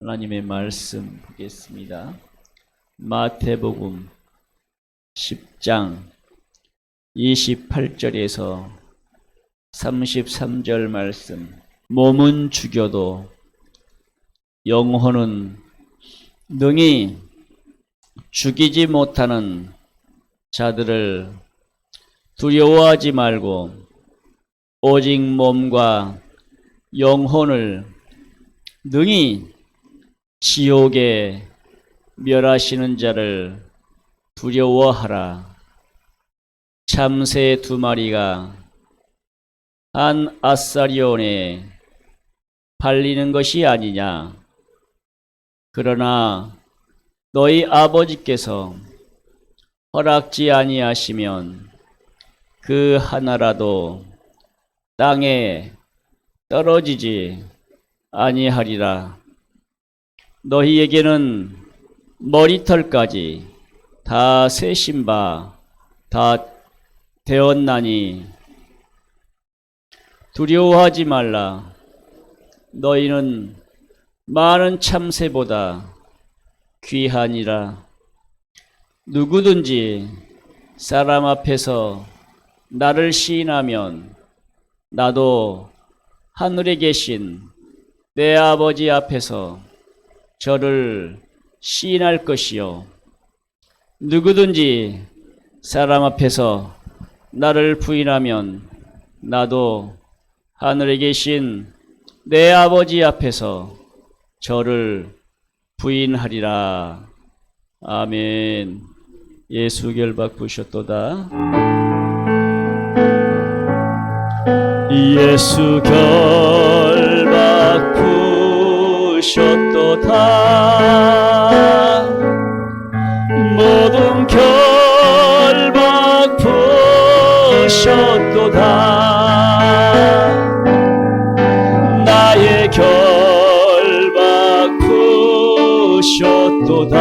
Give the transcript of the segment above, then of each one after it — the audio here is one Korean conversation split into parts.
하나님의 말씀 보겠습니다. 마태복음 10장 28절에서 33절 말씀. 몸은 죽여도 영혼은 능히 죽이지 못하는 자들을 두려워하지 말고 오직 몸과 영혼을 능히 지옥에 멸하시는 자를 두려워하라. 참새 2마리가 한 아사리온에 팔리는 것이 아니냐. 그러나 너희 아버지께서 허락지 아니하시면 그 하나라도 땅에 떨어지지 아니하리라. 너희에게는 머리털까지 다 세신 바 다 되었나니 두려워하지 말라. 너희는 많은 참새보다 귀하니라. 누구든지 사람 앞에서 나를 시인하면 나도 하늘에 계신 내 아버지 앞에서 저를 시인할 것이요. 누구든지 사람 앞에서 나를 부인하면 나도 하늘에 계신 내 아버지 앞에서 저를 부인하리라. 아멘. 예수 결박 부셨도다. 예수 결박 부셨도다. 모든 결박 부셨도다. 나의 결박 부셨도다.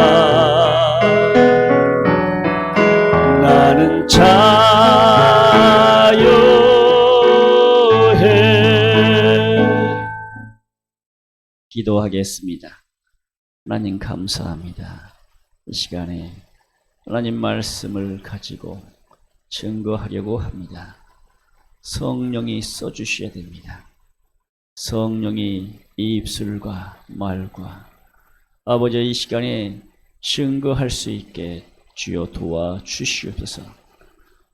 나는 자유해. 기도하겠습니다. 하나님 감사합니다. 이 시간에 하나님 말씀을 가지고 증거하려고 합니다. 성령이 써주셔야 됩니다. 성령이 이 입술과 말과 아버지 이 시간에 증거할 수 있게 주여 도와주시옵소서.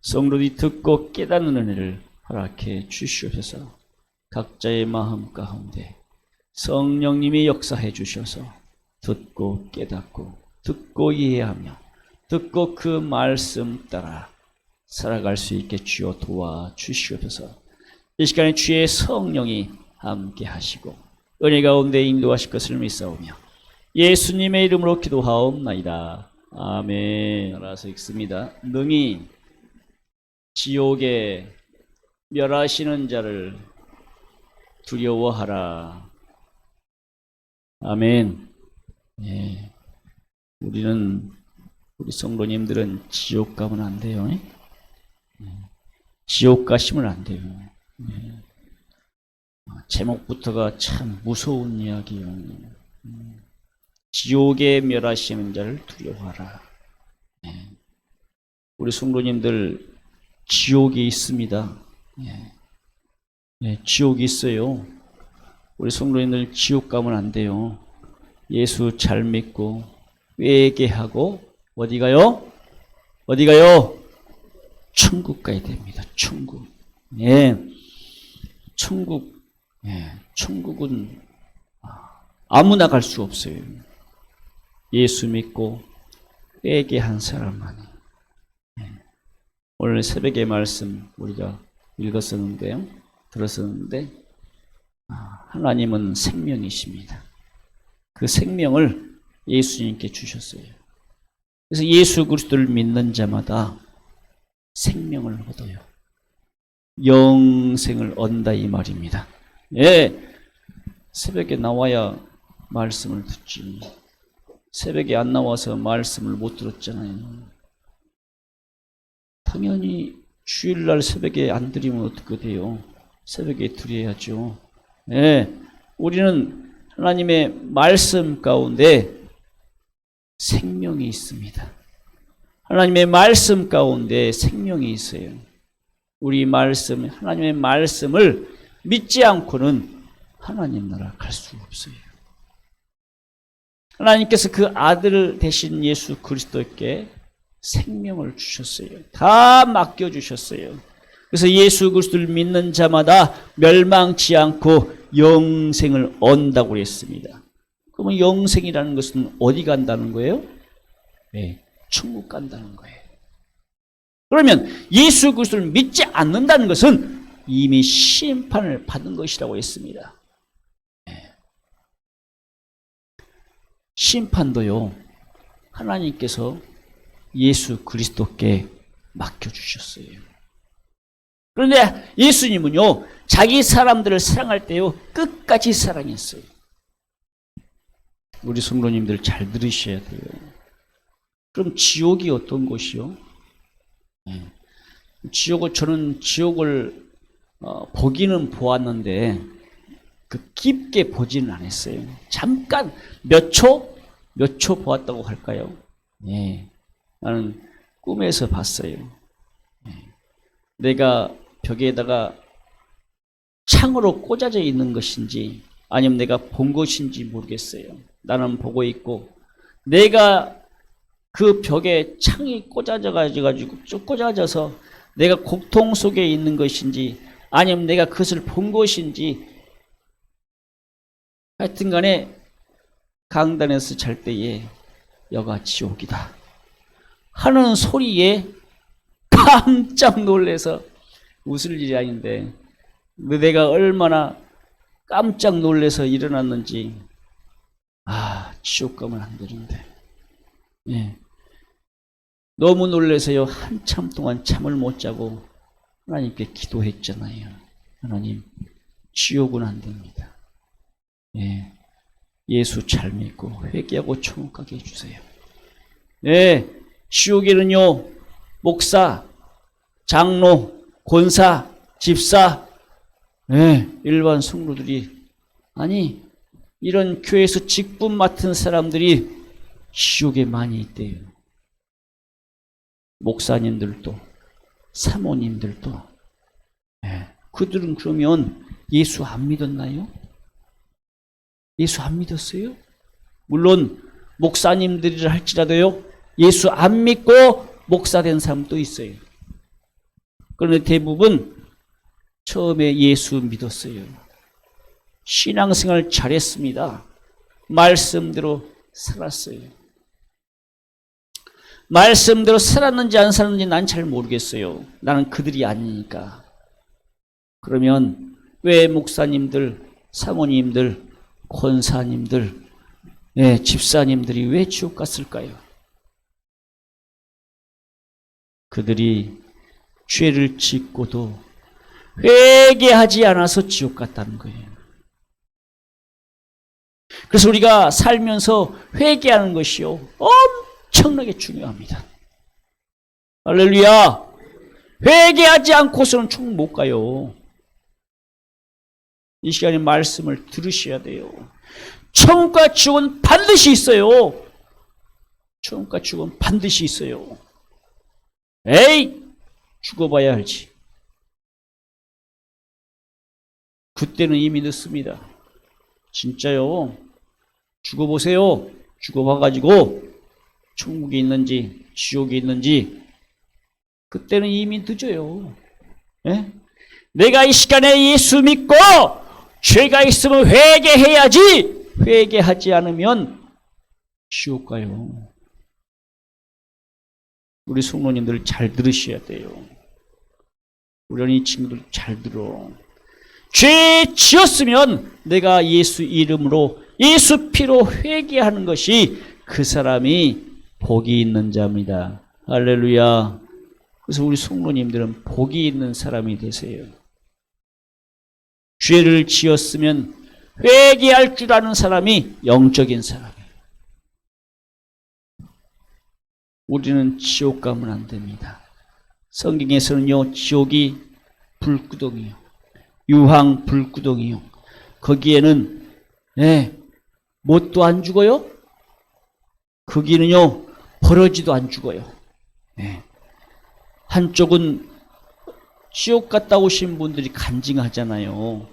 성도들이 듣고 깨닫는 은혜를 허락해 주시옵소서. 각자의 마음 가운데 성령님이 역사해 주셔서 듣고 깨닫고 듣고 이해하며 듣고 그 말씀 따라 살아갈 수 있게 주여 도와주시옵소서. 이 시간에 주의 성령이 함께 하시고 은혜 가운데 인도하실 것을 믿사오며 예수님의 이름으로 기도하옵나이다. 아멘. 알아서 읽습니다. 능히 지옥에 멸하시는 자를 두려워하라. 아멘. 예. 우리 성도님들은 지옥 가면 안 돼요. 지옥 가시면 안 돼요. 제목부터가 참 무서운 이야기예요. 지옥에 멸하시는 자를 두려워하라. 우리 성도님들 지옥이 있습니다. 지옥이 있어요. 우리 성도님들 지옥 가면 안 돼요. 예수 잘 믿고 회개하고 어디 가요? 어디 가요? 천국 가야 됩니다. 천국. 천국. 천국은 아무나 갈 수 없어요. 예수 믿고 회개한 사람만이. 오늘 새벽의 말씀 우리가 읽었었는데요. 들었었는데 하나님은 생명이십니다. 그 생명을 예수님께 주셨어요. 그래서 예수 그리스도를 믿는 자마다 생명을 얻어요. 영생을 얻는다 이 말입니다. 새벽에 나와야 말씀을 듣지. 새벽에 안 나와서 말씀을 못 들었잖아요. 당연히 주일날 새벽에 안 드리면 어떻게 돼요? 새벽에 드려야죠. 우리는 하나님의 말씀 가운데 생명이 있습니다. 하나님의 말씀 가운데 생명이 있어요. 우리 말씀, 하나님의 말씀을 믿지 않고는 하나님 나라 갈 수 없어요. 하나님께서 그 아들 되신 예수 그리스도께 생명을 주셨어요. 다 맡겨주셨어요. 그래서 예수 그리스도를 믿는 자마다 멸망치 않고 영생을 얻는다고 그랬습니다. 그러면 영생이라는 것은 어디 간다는 거예요? 네, 천국 간다는 거예요. 그러면 예수 그리스도를 믿지 않는다는 것은 이미 심판을 받은 것이라고 했습니다. 네. 심판도요, 하나님께서 예수 그리스도께 맡겨주셨어요. 그런데 예수님은요, 자기 사람들을 사랑할 때요, 끝까지 사랑했어요. 우리 성도님들 잘 들으셔야 돼요. 그럼 지옥이 어떤 곳이요? 네. 저는 지옥을 보기는 보았는데 그 깊게 보지는 않았어요. 잠깐 몇 초 보았다고 할까요? 네. 나는 꿈에서 봤어요. 네. 내가 벽에다가 창으로 꽂아져 있는 것인지 아니면 내가 본 것인지 모르겠어요. 나는 보고 있고 내가 그 벽에 창이 꽂아져가지고 쭉 꽂아져서 내가 고통 속에 있는 것인지 아니면 내가 그것을 본 것인지 하여튼 간에 강단에서 잘 때에 여가 지옥이다 하는 소리에 깜짝 놀라서 웃을 일이 아닌데 내가 얼마나 깜짝 놀라서 일어났는지 지옥 가면 안 되는데 예. 너무 놀라서요 한참 동안 잠을 못 자고 하나님께 기도했잖아요. 하나님 지옥은 안 됩니다. 예. 예수 잘 믿고 회개하고 천국 가게 해주세요. 예. 지옥에는요 목사, 장로, 권사, 집사, 예. 일반 성도들이 아니 이런 교회에서 직분 맡은 사람들이 지옥에 많이 있대요. 목사님들도 사모님들도 그들은 그러면 예수 안 믿었나요? 예수 안 믿었어요? 물론 목사님들이라 할지라도요 예수 안 믿고 목사 된 사람도 있어요. 그런데 대부분 처음에 예수 믿었어요. 신앙생활 잘했습니다. 말씀대로 살았어요. 말씀대로 살았는지 안 살았는지 난 잘 모르겠어요. 나는 그들이 아니니까. 그러면 왜 목사님들, 사모님들, 권사님들, 집사님들이 왜 지옥 갔을까요? 그들이 죄를 짓고도 회개하지 않아서 지옥 갔다는 거예요. 그래서 우리가 살면서 회개하는 것이요 엄청나게 중요합니다. 할렐루야. 회개하지 않고서는 천국 못 가요. 이 시간에 말씀을 들으셔야 돼요. 천국과 지옥은 반드시 있어요. 천국과 지옥은 반드시 있어요. 에이 죽어봐야 알지. 그때는 이미 늦습니다. 진짜요. 죽어보세요. 죽어봐가지고 천국이 있는지 지옥이 있는지 그때는 이미 늦어요. 예? 내가 이 시간에 예수 믿고 죄가 있으면 회개해야지. 회개하지 않으면 지옥 가요. 우리 성도님들 잘 들으셔야 돼요. 우리 이 친구들 잘 들어. 죄 지었으면 내가 예수 이름으로 예수 피로 회개하는 것이 그 사람이 복이 있는 자입니다. 할렐루야. 그래서 우리 성도님들은 복이 있는 사람이 되세요. 죄를 지었으면 회개할 줄 아는 사람이 영적인 사람이에요. 우리는 지옥 가면 안 됩니다. 성경에서는요 지옥이 불구덩이요 유황 불구덩이요 거기에는 뭣도 안 죽어요? 거기는요, 버러지도 안 죽어요. 네. 한쪽은 지옥 갔다 오신 분들이 간증하잖아요.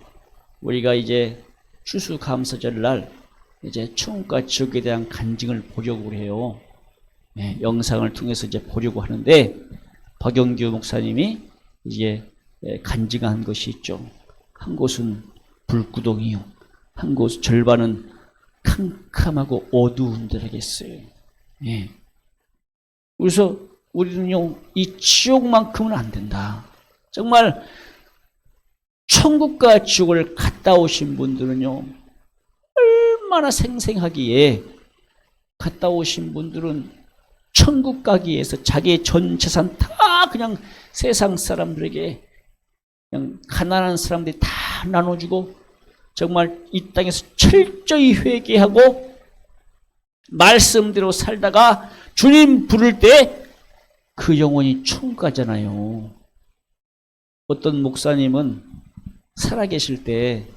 우리가 이제 추수감사절 날 이제 천국과 지옥에 대한 간증을 보려고 해요. 네, 영상을 통해서 이제 보려고 하는데, 박영규 목사님이 이제 간증한 것이 있죠. 한 곳은 불구덩이요, 한 곳 절반은 캄캄하고 어두운 데라겠어요. 예. 그래서 우리는요, 이 지옥만큼은 안 된다. 정말 천국과 지옥을 갔다 오신 분들은요, 얼마나 생생하기에, 갔다 오신 분들은 천국 가기 위해서 자기의 전 재산 다 그냥 세상 사람들에게, 그냥 가난한 사람들이 다 나눠주고, 정말 이 땅에서 철저히 회개하고 말씀대로 살다가 주님 부를 때 그 영혼이 천국 가잖아요. 어떤 목사님은 살아계실 때,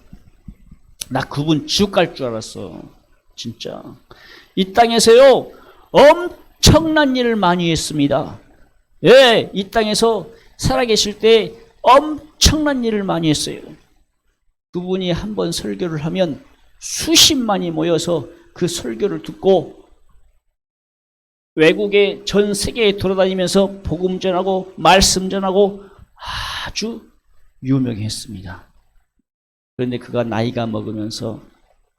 나 그분 지옥 갈 줄 알았어. 진짜. 이 땅에서요, 엄청난 일을 많이 했습니다. 예, 이 땅에서 살아계실 때 엄청난 일을 많이 했어요. 그분이 한번 설교를 하면 수십만이 모여서 그 설교를 듣고 외국에 전 세계에 돌아다니면서 복음 전하고 말씀 전하고 아주 유명했습니다. 그런데 그가 나이가 먹으면서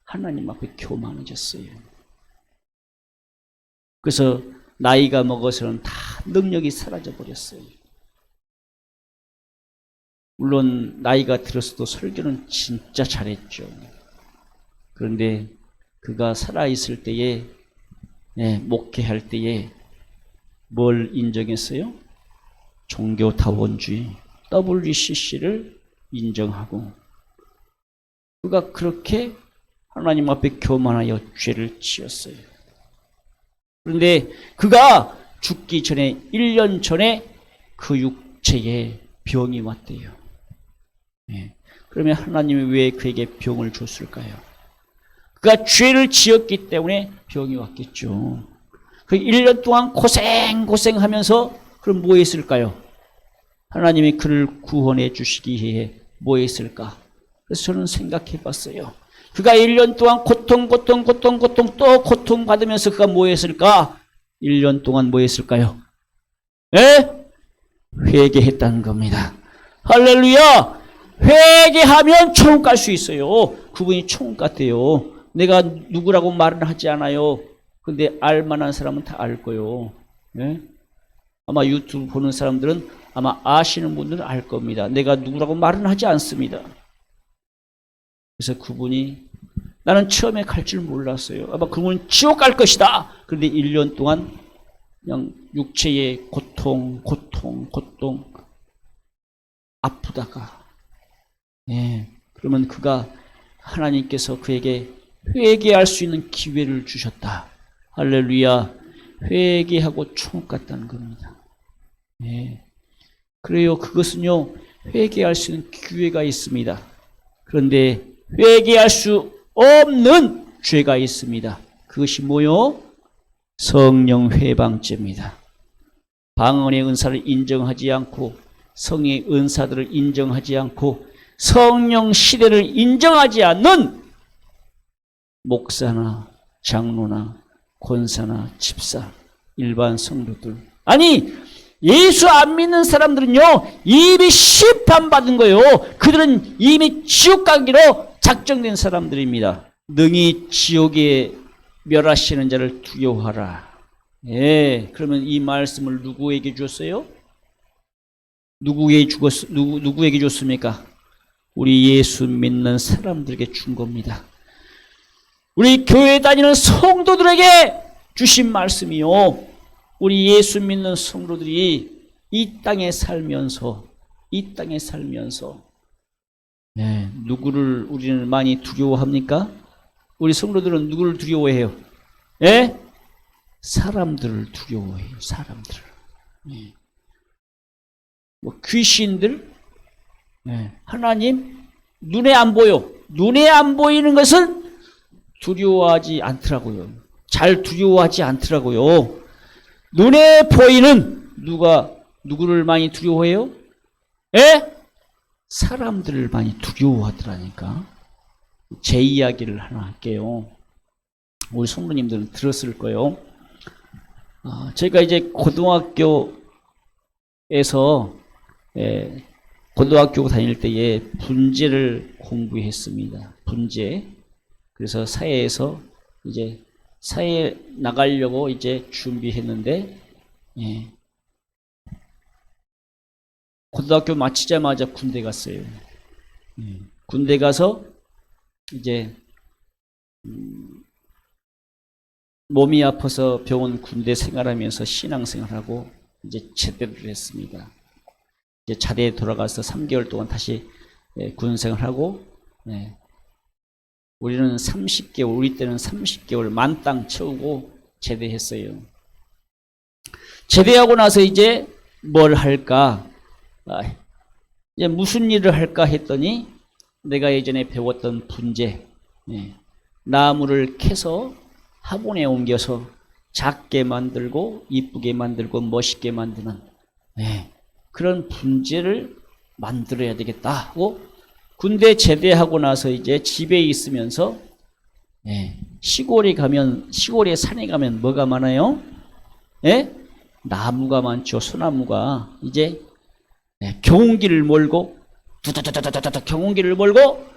하나님 앞에 교만해졌어요. 그래서 나이가 먹어서는 다 능력이 사라져 버렸어요. 물론 나이가 들었어도 설교는 진짜 잘했죠. 그런데 그가 살아있을 때에, 목회할 때에 뭘 인정했어요? 종교다원주의, WCC를 인정하고, 그가 그렇게 하나님 앞에 교만하여 죄를 지었어요. 그런데 그가 죽기 전에 1년 전에 그 육체에 병이 왔대요. 그러면 하나님이 왜 그에게 병을 줬을까요? 그가 죄를 지었기 때문에 병이 왔겠죠. 그 1년 동안 고생하면서 그럼 뭐 했을까요? 하나님이 그를 구원해 주시기 위해 뭐 했을까? 그래서 저는 생각해 봤어요. 그가 1년 동안 고통 또 고통받으면서 그가 뭐 했을까? 1년 동안 뭐 했을까요? 회개했다는 겁니다. 할렐루야! 회개하면 천국 갈 수 있어요. 그분이 천국 같대요. 내가 누구라고 말은 하지 않아요. 근데 알만한 사람은 다 알 거예요. 아마 유튜브 보는 사람들은 아마 아시는 분들은 알 겁니다. 내가 누구라고 말은 하지 않습니다. 그래서 그분이, 나는 처음에 갈 줄 몰랐어요. 아마 그분은 지옥 갈 것이다. 그런데 1년 동안 그냥 육체의 고통 아프다가, 그러면 그가, 하나님께서 그에게 회개할 수 있는 기회를 주셨다. 할렐루야. 회개하고 천국 갔다는 겁니다. 그래요. 그것은요, 회개할 수 있는 기회가 있습니다. 그런데 회개할 수 없는 죄가 있습니다. 그것이 뭐요? 성령 회방죄입니다. 방언의 은사를 인정하지 않고, 성의 은사들을 인정하지 않고, 성령 시대를 인정하지 않는 목사나 장로나 권사나 집사, 일반 성도들, 아니 예수 안 믿는 사람들은요, 이미 심판받은 거예요. 그들은 이미 지옥 가기로 작정된 사람들입니다. 능히 지옥에 멸하시는 자를 두려워하라. 그러면 이 말씀을 누구에게 줬어요? 누구에게 줬습니까? 우리 예수 믿는 사람들에게 준 겁니다. 우리 교회 다니는 성도들에게 주신 말씀이요. 우리 예수 믿는 성도들이 이 땅에 살면서 누구를 우리는 많이 두려워합니까? 우리 성도들은 누구를 두려워해요? 사람들을 두려워해요. 사람들을. 뭐 귀신들, 하나님 눈에 안 보여. 눈에 안 보이는 것은 두려워하지 않더라고요. 잘 두려워하지 않더라고요. 눈에 보이는 누구를 많이 두려워해요? 예? 사람들을 많이 두려워하더라니까. 제 이야기를 하나 할게요. 우리 성도님들은 들었을 거예요. 제가 이제 고등학교에서 고등학교 다닐 때에 분재를 공부했습니다. 분재. 그래서 사회에서 이제 사회에 나가려고 이제 준비했는데, 고등학교 마치자마자 군대 갔어요. 군대 가서 이제 몸이 아파서 병원 군대 생활하면서 신앙생활하고 이제 제대를 했습니다. 이제 자대에 돌아가서 3개월 동안 다시 군생활하고, 우리는 30개월, 우리 때는 30개월 만땅 채우고 제대했어요. 제대하고 나서 이제 뭘 할까? 이제 무슨 일을 할까 했더니 내가 예전에 배웠던 분재, 나무를 캐서 화분에 옮겨서 작게 만들고 이쁘게 만들고 멋있게 만드는 그런 분재를 만들어야 되겠다 하고 군대 제대하고 나서 이제 집에 있으면서 시골에 산에 가면 뭐가 많아요? 나무가 많죠. 소나무가. 이제 경운기를 몰고 두두두두두두 경운기를 몰고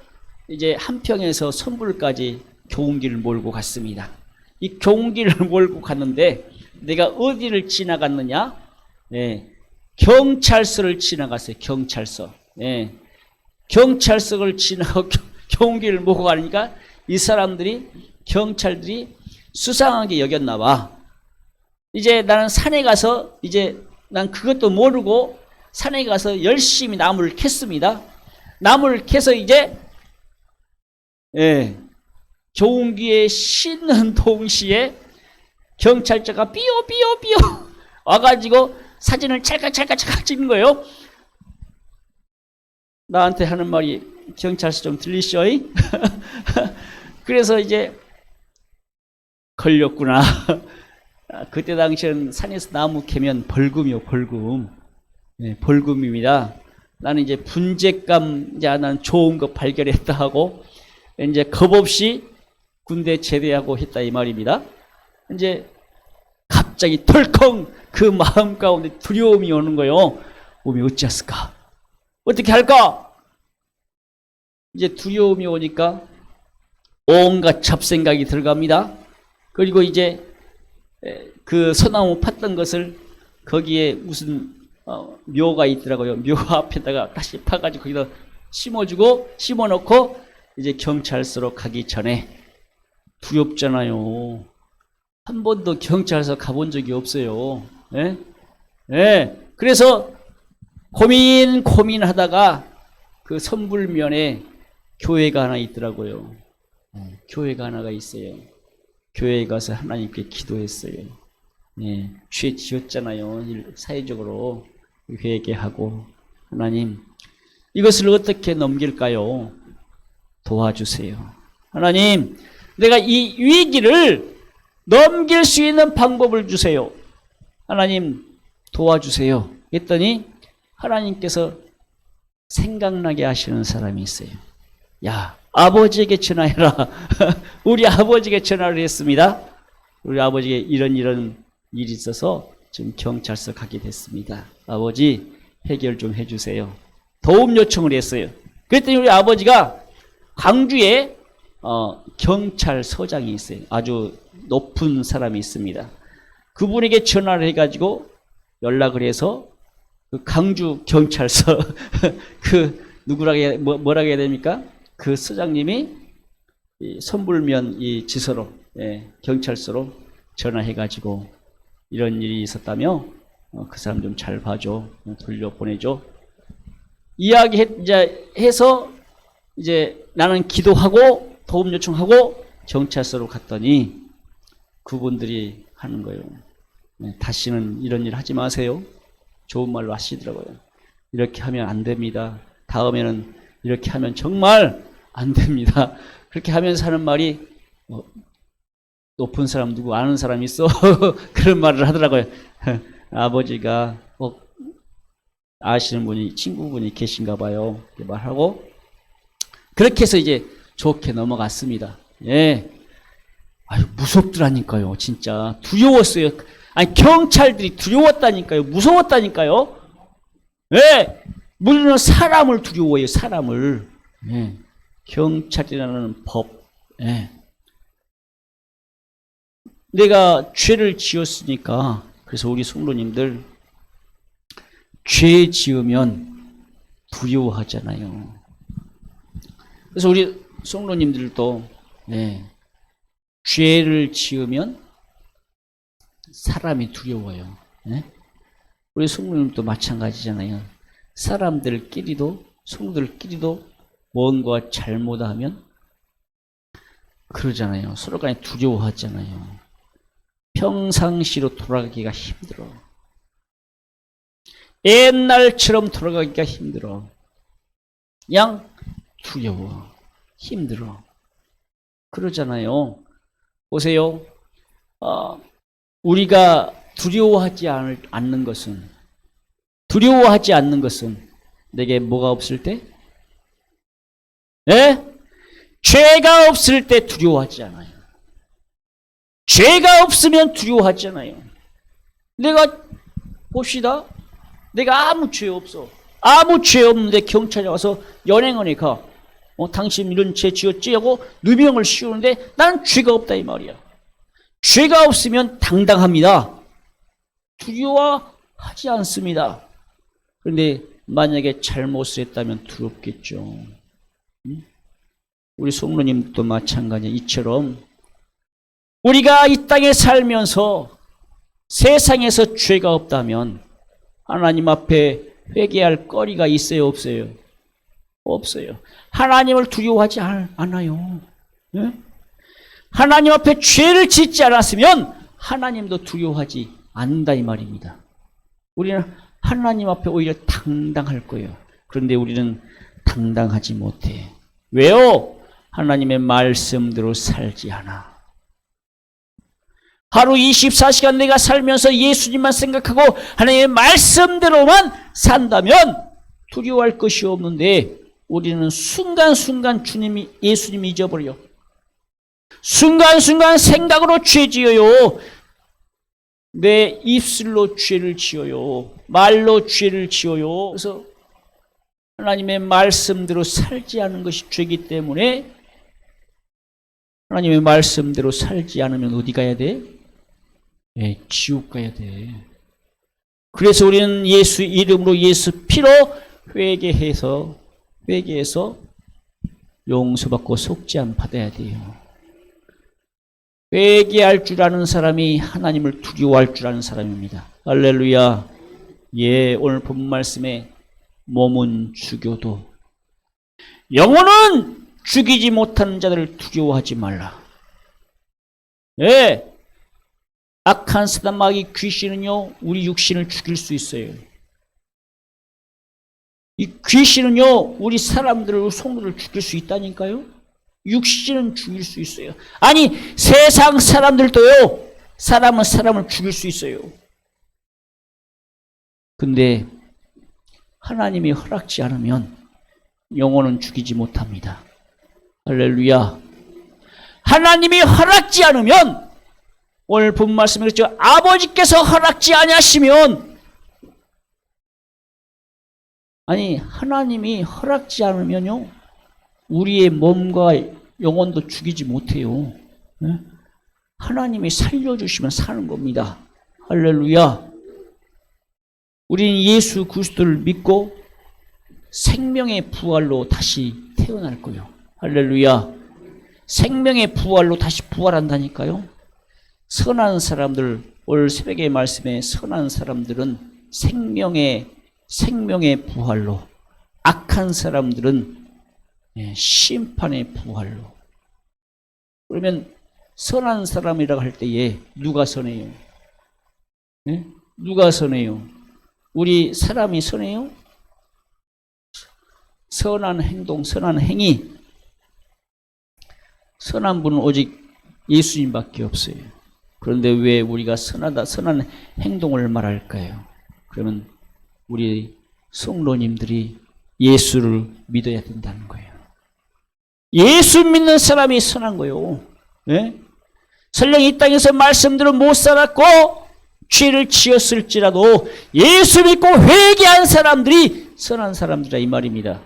이제 한평에서 선불까지 경운기를 몰고 갔습니다. 이 경운기를 몰고 갔는데 내가 어디를 지나갔느냐? 경찰서를 지나갔어요. 경찰서. 경찰서를 지나고 경운기를 몰고 가니까 이 사람들이 경찰들이 수상하게 여겼나 봐. 이제 나는 산에 가서 이제 난 그것도 모르고 산에 가서 열심히 나무를 캤습니다. 나무를 캐서 이제 경운기에 싣는 동시에 경찰차가 삐요삐요삐요 와가지고 사진을 찰칵찰칵 찍는 거예요. 나한테 하는 말이 경찰서 좀 들리쇼이? 그래서 이제 걸렸구나. 그때 당시엔 산에서 나무 캐면 벌금이요, 벌금. 벌금입니다. 나는 이제 분재감, 이제 난 좋은 거 발견했다 하고, 이제 겁 없이 군대 제대하고 했다 이 말입니다. 이제 갑자기 털컹 그 마음 가운데 두려움이 오는 거예요. 몸이 어찌했을까? 어떻게 할까? 이제 두려움이 오니까 온갖 잡생각이 들어갑니다. 그리고 이제 그 소나무 팠던 것을 거기에 무슨 묘가 있더라고요. 묘 앞에다가 다시 파가지고 거기다 심어놓고 이제 경찰서로 가기 전에 두렵잖아요. 한 번도 경찰서 가본 적이 없어요. 그래서 고민하다가 그 선불면에 교회가 하나 있더라고요. 교회가 하나가 있어요. 교회에 가서 하나님께 기도했어요. 죄 지었잖아요. 사회적으로 회개하고 하나님 이것을 어떻게 넘길까요? 도와주세요. 하나님 내가 이 위기를 넘길 수 있는 방법을 주세요. 하나님 도와주세요. 했더니 하나님께서 생각나게 하시는 사람이 있어요. 야, 아버지에게 전화해라. 우리 아버지에게 전화를 했습니다. 우리 아버지에게 이런 일이 있어서 지금 경찰서 가게 됐습니다. 아버지 해결 좀 해주세요. 도움 요청을 했어요. 그랬더니 우리 아버지가 광주에 경찰서장이 있어요. 아주 높은 사람이 있습니다. 그분에게 전화를 해가지고 연락을 해서 그 강주 경찰서 뭐라고 해야 됩니까? 그 서장님이 이 선불면 이 지서로 경찰서로 전화해가지고 이런 일이 있었다며 그 사람 좀 잘 봐줘, 돌려보내줘. 이야기해서 이제 나는 기도하고 도움 요청하고 경찰서로 갔더니 그분들이 하는 거예요. 다시는 이런 일 하지 마세요. 좋은 말로 하시더라고요. 이렇게 하면 안 됩니다. 다음에는 이렇게 하면 정말 안 됩니다. 그렇게 하면서 하는 말이 높은 사람 누구 아는 사람 있어? 그런 말을 하더라고요. 아버지가 꼭 아시는 분이 친구분이 계신가 봐요. 이렇게 말하고 그렇게 해서 이제 좋게 넘어갔습니다. 예. 아유, 무섭더라니까요. 진짜 두려웠어요. 아니, 경찰들이 두려웠다니까요. 무서웠다니까요. 예. 우리는 사람을 두려워해요. 사람을. 예. 경찰이라는 법. 예. 내가 죄를 지었으니까, 그래서 우리 성도님들 죄 지으면 두려워하잖아요. 그래서 우리 성도님들도 예, 죄를 지으면 사람이 두려워요. 예? 우리 성도님도 마찬가지잖아요. 사람들끼리도 성도들끼리도 뭔가 잘못하면 그러잖아요. 서로 간에 두려워하잖아요. 평상시로 돌아가기가 힘들어. 옛날처럼 돌아가기가 힘들어. 그냥 두려워. 힘들어. 그러잖아요. 보세요. 우리가 두려워하지 않는 것은 내게 뭐가 없을 때? 예? 죄가 없을 때 두려워하지 않아요. 죄가 없으면 두려워하지 않아요. 내가 봅시다. 내가 아무 죄 없어. 아무 죄 없는데 경찰이 와서 연행원에 가. 당신 이런 죄 지었지? 하고 누명을 씌우는데 나는 죄가 없다 이 말이야. 죄가 없으면 당당합니다. 두려워하지 않습니다. 그런데 만약에 잘못을 했다면 두렵겠죠. 우리 성도님도 마찬가지야. 이처럼 우리가 이 땅에 살면서 세상에서 죄가 없다면 하나님 앞에 회개할 거리가 있어요, 없어요? 없어요. 하나님을 두려워하지 않아요. 네? 하나님 앞에 죄를 짓지 않았으면 하나님도 두려워하지 않는다 이 말입니다. 우리는 하나님 앞에 오히려 당당할 거예요. 그런데 우리는 당당하지 못해. 왜요? 하나님의 말씀대로 살지 않아. 하루 24시간 내가 살면서 예수님만 생각하고 하나님의 말씀대로만 산다면 두려워할 것이 없는데 우리는 순간순간 예수님이 잊어버려. 순간순간 생각으로 죄 지어요. 내 입술로 죄를 지어요. 말로 죄를 지어요. 그래서 하나님의 말씀대로 살지 않은 것이 죄이기 때문에 하나님의 말씀대로 살지 않으면 어디 가야 돼? 네, 지옥 가야 돼. 그래서 우리는 예수 이름으로 예수 피로 회개해서 용서받고 속죄함 받아야 돼요. 회개할 줄 아는 사람이 하나님을 두려워할 줄 아는 사람입니다. 할렐루야. 예, 오늘 본 말씀에 몸은 죽여도 영혼은 죽이지 못하는 자들을 두려워하지 말라. 예, 악한 사단 마귀 귀신은요 우리 육신을 죽일 수 있어요. 이 귀신은요 우리 사람들을 성도를 죽일 수 있다니까요. 육신은 죽일 수 있어요. 아니 세상 사람들도요 사람은 사람을 죽일 수 있어요. 근데 하나님이 허락지 않으면 영혼은 죽이지 못합니다. 할렐루야. 하나님이 허락지 않으면 오늘 본 말씀에 그랬죠. 아버지께서 허락지 아니하시면 아니 하나님이 허락지 않으면요 우리의 몸과 영혼도 죽이지 못해요. 네? 하나님이 살려주시면 사는 겁니다. 할렐루야. 우리는 예수 그리스도를 믿고 생명의 부활로 다시 태어날 거예요. 할렐루야. 생명의 부활로 다시 부활한다니까요. 선한 사람들, 오늘 새벽의 말씀에 선한 사람들은 생명의 부활로, 악한 사람들은 심판의 부활로. 그러면 선한 사람이라고 할 때에 누가 선해요? 네? 누가 선해요? 우리 사람이 선해요? 선한 행동, 선한 행위. 선한 분은 오직 예수님밖에 없어요. 그런데 왜 우리가 선한 행동을 말할까요? 그러면 우리 성도님들이 예수를 믿어야 된다는 거예요. 예수 믿는 사람이 선한 거예요. 예? 설령 이 땅에서 말씀대로 못 살았고 죄를 지었을지라도 예수 믿고 회개한 사람들이 선한 사람들이라 이 말입니다.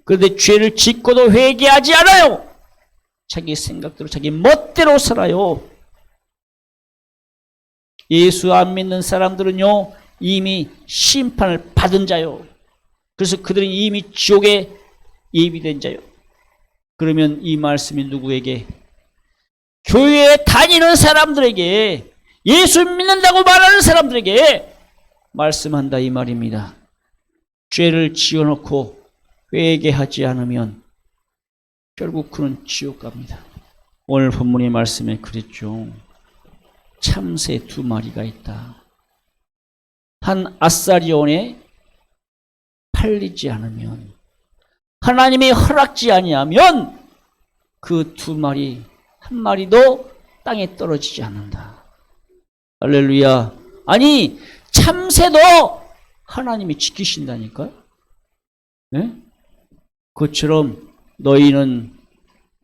그런데 죄를 짓고도 회개하지 않아요. 자기 생각대로 자기 멋대로 살아요. 예수 안 믿는 사람들은요 이미 심판을 받은 자요. 그래서 그들은 이미 지옥에 예비된 자요. 그러면 이 말씀이 누구에게? 교회에 다니는 사람들에게, 예수 믿는다고 말하는 사람들에게 말씀한다 이 말입니다. 죄를 지어놓고 회개하지 않으면 결국 그는 지옥 갑니다. 오늘 본문의 말씀에 그랬죠. 참새 2마리가 있다. 한 아사리온에 팔리지 않으면, 하나님이 허락지 아니하면 그 2마리 한 마리도 땅에 떨어지지 않는다. 할렐루야. 아니 참새도 하나님이 지키신다니까요. 네? 그처럼 너희는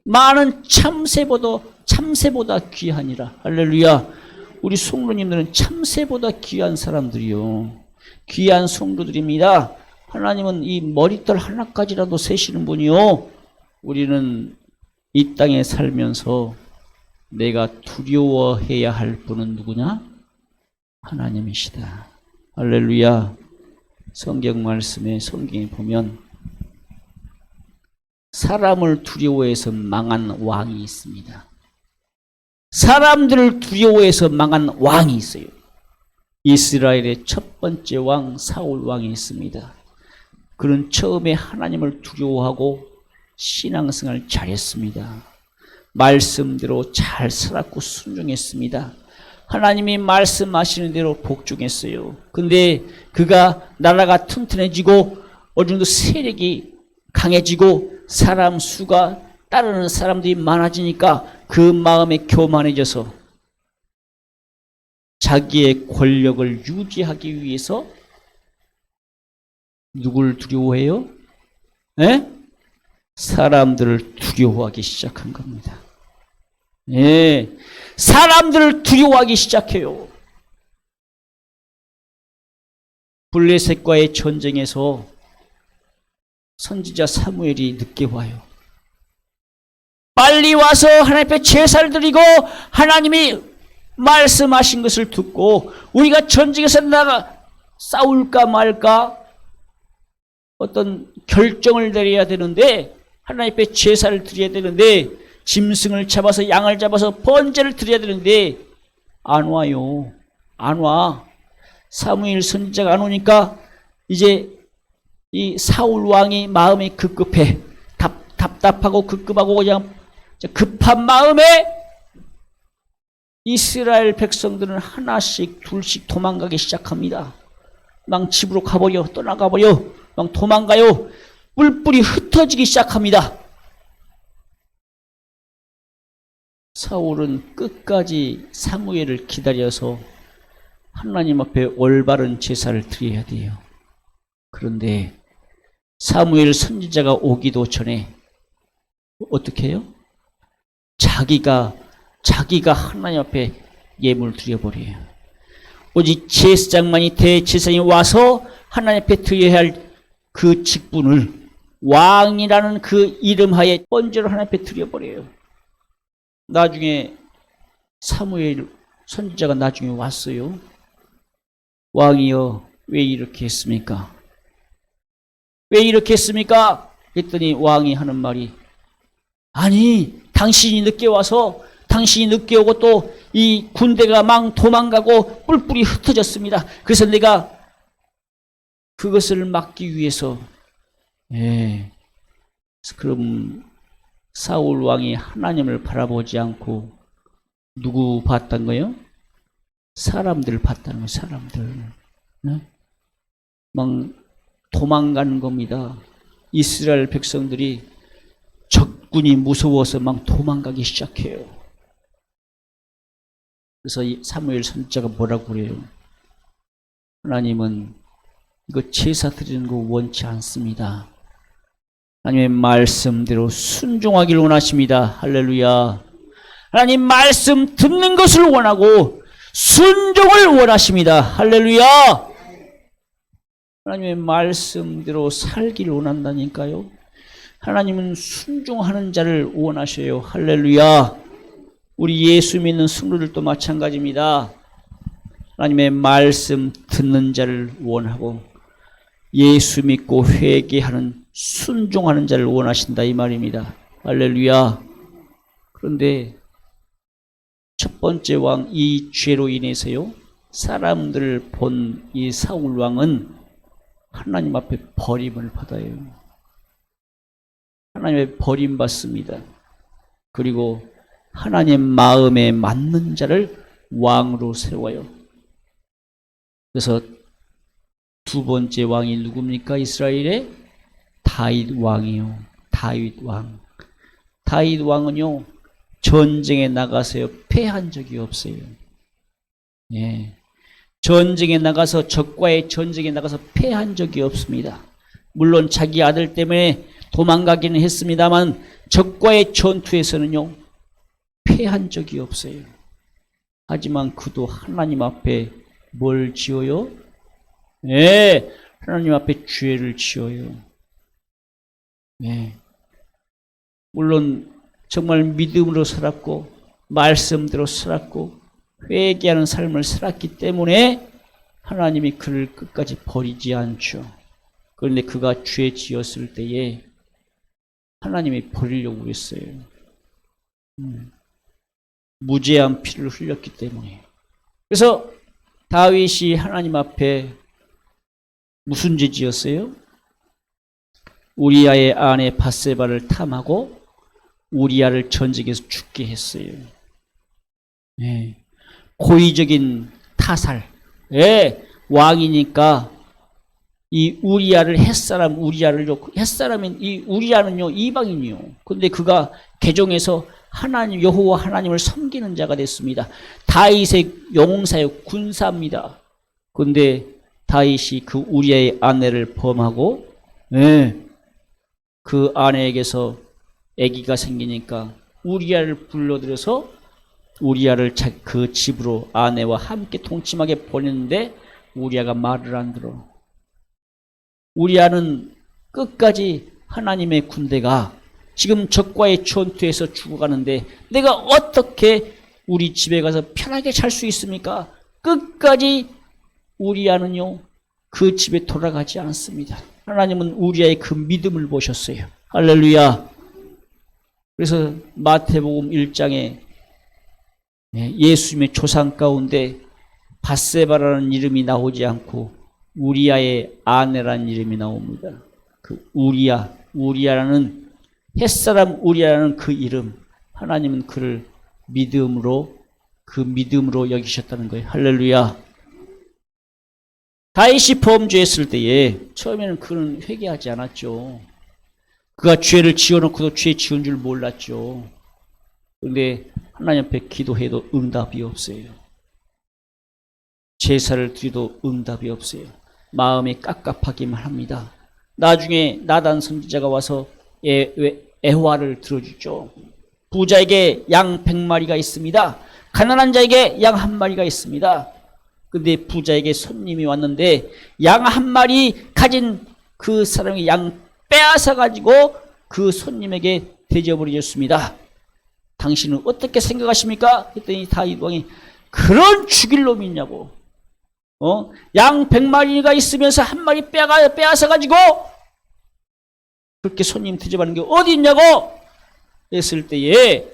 많은 참새보다 귀하니라. 할렐루야. 우리 성도님들은 참새보다 귀한 사람들이요. 귀한 성도들입니다. 하나님은 이 머리털 하나까지라도 세시는 분이요. 우리는 이 땅에 살면서 내가 두려워해야 할 분은 누구냐? 하나님이시다. 할렐루야. 성경 말씀에 성경에 보면 사람을 두려워해서 망한 왕이 있습니다. 사람들을 두려워해서 망한 왕이 있어요. 이스라엘의 첫 번째 왕 사울 왕이 있습니다. 그는 처음에 하나님을 두려워하고 신앙생활을 잘했습니다. 말씀대로 잘 살았고 순종했습니다. 하나님이 말씀하시는 대로 복종했어요. 근데 그가 나라가 튼튼해지고 어느 정도 세력이 강해지고 사람 수가 따르는 사람들이 많아지니까 그 마음에 교만해져서 자기의 권력을 유지하기 위해서 누굴 두려워해요? 에? 사람들을 두려워하기 시작한 겁니다. 예, 사람들을 두려워하기 시작해요. 블레셋과의 전쟁에서 선지자 사무엘이 늦게 와요. 빨리 와서 하나님 앞에 제사를 드리고 하나님이 말씀하신 것을 듣고 우리가 전쟁에서 싸울까 말까 어떤 결정을 내려야 되는데 하나님 앞에 제사를 드려야 되는데 짐승을 잡아서 양을 잡아서 번제를 드려야 되는데 안 와요. 안 와. 사무엘 선지자가 안 오니까 이제 이 사울 왕이 마음이 급급해. 답답하고 급급하고 그냥 급한 마음에 이스라엘 백성들은 하나씩 둘씩 도망가기 시작합니다. 막 집으로 가버려. 떠나가버려. 막 도망가요. 뿔뿔이 흩어지기 시작합니다. 사울은 끝까지 사무엘을 기다려서 하나님 앞에 올바른 제사를 드려야 돼요. 그런데 사무엘 선지자가 오기도 전에 어떻게 해요? 자기가 하나님 앞에 예물을 드려버려요. 오직 제사장만이 대제사장이 와서 하나님 앞에 드려야 할 그 직분을 왕이라는 그 이름하에 번제로 하나님 앞에 드려버려요. 나중에 사무엘 선지자가 나중에 왔어요. 왕이여 왜 이렇게 했습니까? 왜 이렇게 했습니까? 그랬더니 왕이 하는 말이 아니 당신이 늦게 와서 당신이 늦게 오고 또 이 군대가 막 도망가고 뿔뿔이 흩어졌습니다. 그래서 내가 그것을 막기 위해서 그럼 사울 왕이 하나님을 바라보지 않고 누구 봤단 거예요? 사람들을 봤다는 거예요. 사람들. 막 도망가는 겁니다. 이스라엘 백성들이 적군이 무서워서 막 도망가기 시작해요. 그래서 이 사무엘 선지자가 뭐라고 그래요? 하나님은 이거 제사 드리는 거 원치 않습니다. 하나님의 말씀대로 순종하기를 원하십니다. 할렐루야. 하나님 말씀 듣는 것을 원하고 순종을 원하십니다. 할렐루야. 하나님의 말씀대로 살기를 원한다니까요. 하나님은 순종하는 자를 원하셔요. 할렐루야. 우리 예수 믿는 성도들도 마찬가지입니다. 하나님의 말씀 듣는 자를 원하고 예수 믿고 회개하는 순종하는 자를 원하신다 이 말입니다. 할렐루야. 그런데 첫 번째 왕 이 죄로 인해서요, 사람들을 본 이 사울 왕은 하나님 앞에 버림을 받아요. 하나님의 버림받습니다. 그리고 하나님 마음에 맞는 자를 왕으로 세워요. 그래서 두 번째 왕이 누굽니까? 이스라엘의 다윗 왕이요. 다윗 왕. 다윗 왕은요, 전쟁에 나가서요, 패한 적이 없어요. 예. 전쟁에 나가서, 적과의 전쟁에 나가서 패한 적이 없습니다. 물론 자기 아들 때문에 도망가기는 했습니다만, 적과의 전투에서는요, 패한 적이 없어요. 하지만 그도 하나님 앞에 뭘 지어요? 예, 하나님 앞에 죄를 지어요. 예. 물론 정말 믿음으로 살았고 말씀대로 살았고 회개하는 삶을 살았기 때문에 하나님이 그를 끝까지 버리지 않죠. 그런데 그가 죄 지었을 때에 하나님이 버리려고 했어요. 무죄한 피를 흘렸기 때문에. 그래서 다윗이 하나님 앞에 무슨 죄 지었어요? 우리아의 아내 밧세바를 탐하고 우리아를 전쟁에서 죽게 했어요. 네. 고의적인 타살. 네. 왕이니까 이 우리아를 햇사람 우리아를 햇사람인 이 우리아는요 이방인이요. 근데 그가 개종해서 하나님 여호와 하나님을 섬기는 자가 됐습니다. 다윗의 용사요 군사입니다. 근데 다윗이 그 우리아의 아내를 범하고 그 아내에게서 아기가 생기니까 우리아를 불러들여서 우리아를 그 집으로 아내와 함께 동침하게 보냈는데 우리아가 말을 안 들어. 우리아는 끝까지 하나님의 군대가 지금 적과의 전투에서 죽어가는데 내가 어떻게 우리 집에 가서 편하게 잘 수 있습니까? 끝까지 우리아는요 그 집에 돌아가지 않습니다. 하나님은 우리아의 그 믿음을 보셨어요. 할렐루야. 그래서 마태복음 1장에 예수님의 조상 가운데 밧세바라는 이름이 나오지 않고 우리아의 아내라는 이름이 나옵니다. 그 우리아라는 햇사람 우리아라는 그 이름, 하나님은 그를 믿음으로 여기셨다는 거예요. 할렐루야. 다윗이 범죄했을 때에 처음에는 그는 회개하지 않았죠. 그가 죄를 지어놓고도 죄 지은 줄 몰랐죠. 그런데 하나님 앞에 기도해도 응답이 없어요. 제사를 드려도 응답이 없어요. 마음이 깝깝하기만 합니다. 나중에 나단 선지자가 와서 애화를 들어주죠. 부자에게 양 100마리가 있습니다. 가난한 자에게 양 1마리가 있습니다. 근데 부자에게 손님이 왔는데 양 1마리 가진 그 사람이 양 빼앗아 가지고 그 손님에게 대접버렸습니다. 당신은 어떻게 생각하십니까? 했더니 다윗 왕이 그런 죽일 놈이 있냐고. 양 100마리가 있으면서 1마리 빼앗아 가지고 그렇게 손님 대접하는 게 어디 있냐고 했을 때에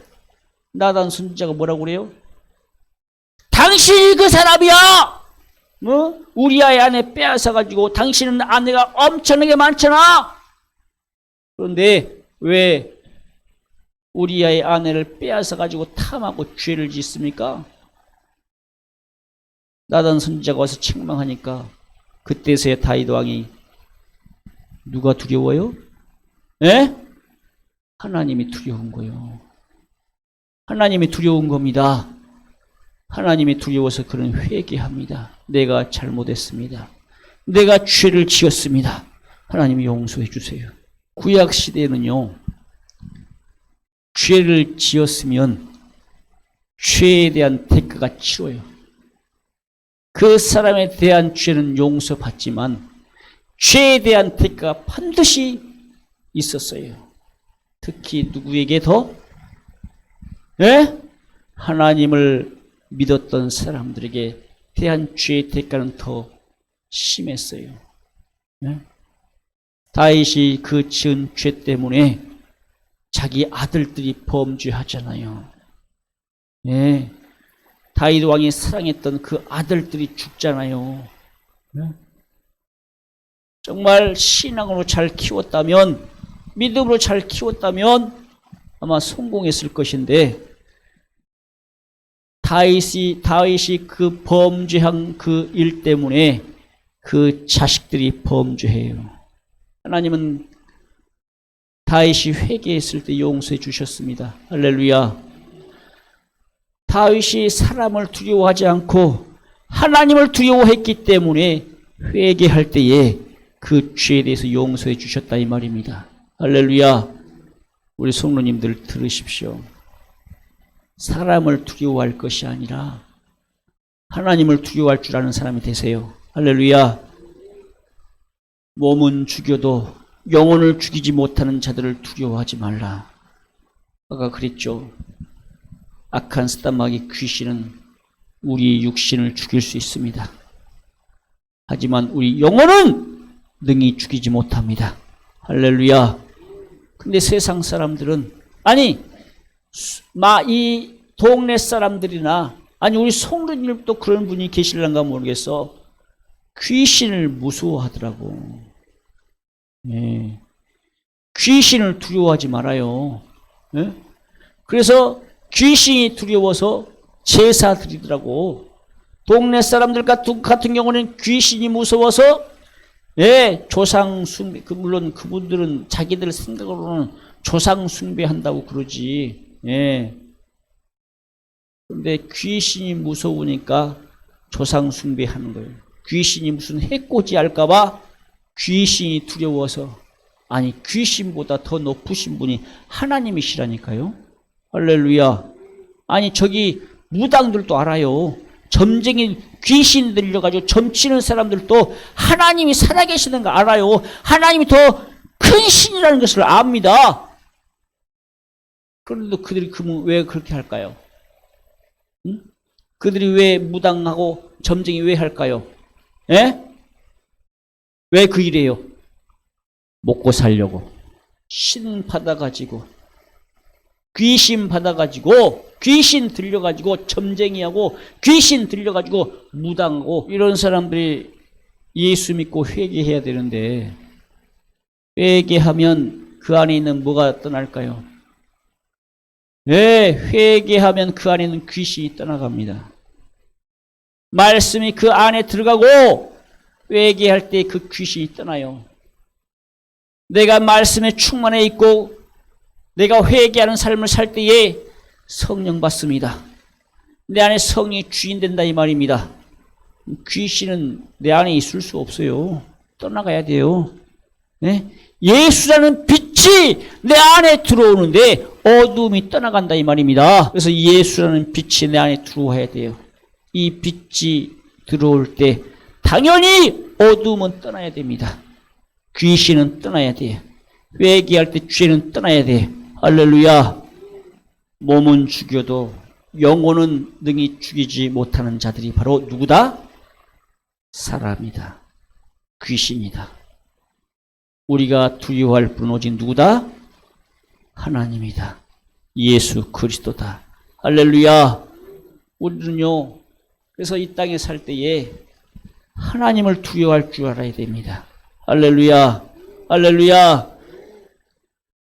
나단 선지자가 뭐라고 그래요? 당신이 그 사람이야. 우리아의 아내 빼앗아 가지고 당신은 아내가 엄청나게 많잖아. 그런데 왜 우리아의 아내를 빼앗아 가지고 탐하고 죄를 짓습니까? 나단 선지자가 와서 책망하니까 그때서야 다윗 왕이 누가 두려워요? 하나님이 두려운 거예요. 하나님이 두려운 겁니다. 하나님이 두려워서 그는 회개합니다. 내가 잘못했습니다. 내가 죄를 지었습니다. 하나님이 용서해 주세요. 구약 시대에는요, 죄를 지었으면 죄에 대한 대가가 치러요. 그 사람에 대한 죄는 용서받지만 죄에 대한 대가가 반드시 있었어요. 특히 누구에게 더? 예? 하나님을 믿었던 사람들에게 대한 죄의 대가는 더 심했어요. 예? 다윗이 그 지은 죄 때문에 자기 아들들이 범죄하잖아요. 예. 다윗 왕이 사랑했던 그 아들들이 죽잖아요. 예? 정말 신앙으로 잘 키웠다면, 믿음으로 잘 키웠다면 아마 성공했을 것인데, 다윗이 그 범죄한 그 일 때문에 그 자식들이 범죄해요. 하나님은 다윗이 회개했을 때 용서해 주셨습니다. 할렐루야. 다윗이 사람을 두려워하지 않고 하나님을 두려워했기 때문에 회개할 때에 그 죄에 대해서 용서해 주셨다 이 말입니다. 할렐루야. 우리 성도님들 들으십시오. 사람을 두려워할 것이 아니라 하나님을 두려워할 줄 아는 사람이 되세요. 할렐루야. 몸은 죽여도 영혼을 죽이지 못하는 자들을 두려워하지 말라. 아까 그랬죠. 악한 사단마귀 귀신은 우리 육신을 죽일 수 있습니다. 하지만 우리 영혼은 능히 죽이지 못합니다. 할렐루야. 근데 세상 사람들은, 아니 이 동네 사람들이나, 아니 우리 성도님도 그런 분이 계실란가 모르겠어. 귀신을 무서워하더라고. 예. 귀신을 두려워하지 말아요. 예? 그래서 귀신이 두려워서 제사 드리더라고. 동네 사람들 같은 경우는 귀신이 무서워서, 예, 조상 숭배, 물론 그분들은 자기들 생각으로는 조상 숭배한다고 그러지. 예. 근데 귀신이 무서우니까 조상 숭배하는 거예요. 귀신이 무슨 해코지 할까봐 귀신이 두려워서. 아니, 귀신보다 더 높으신 분이 하나님이시라니까요. 할렐루야. 아니, 저기 무당들도 알아요. 점쟁이 귀신 들려가지고 점치는 사람들도 하나님이 살아계시는 거 알아요. 하나님이 더 큰 신이라는 것을 압니다. 그런데도 그들이 왜 그렇게 할까요? 응? 그들이 왜 무당하고 점쟁이 왜 할까요? 예? 왜 그 일이에요? 먹고 살려고. 신 받아가지고, 귀신 받아가지고, 귀신 들려가지고 점쟁이하고 귀신 들려가지고 무당하고, 이런 사람들이 예수 믿고 회개해야 되는데, 회개하면 그 안에 있는 뭐가 떠날까요? 네, 회개하면 그 안에 있는 귀신이 떠나갑니다. 말씀이 그 안에 들어가고 회개할 때 그 귀신이 떠나요. 내가 말씀에 충만해 있고 내가 회개하는 삶을 살 때에 성령 받습니다. 내 안에 성령이 주인 된다 이 말입니다. 귀신은 내 안에 있을 수 없어요. 떠나가야 돼요. 네? 예수라는 빛이 내 안에 들어오는데 어두움이 떠나간다 이 말입니다. 그래서 예수라는 빛이 내 안에 들어와야 돼요. 이 빛이 들어올 때 당연히 어두움은 떠나야 됩니다. 귀신은 떠나야 돼요. 회개할 때 죄는 떠나야 돼요. 할렐루야. 몸은 죽여도 영혼은 능히 죽이지 못하는 자들이 바로 누구다? 사람이다. 귀신이다. 우리가 두려워할 분은 오직 누구다? 하나님이다. 예수 그리스도다. 할렐루야. 우리는요, 그래서 이 땅에 살 때에 하나님을 두려워할 줄 알아야 됩니다. 할렐루야. 할렐루야.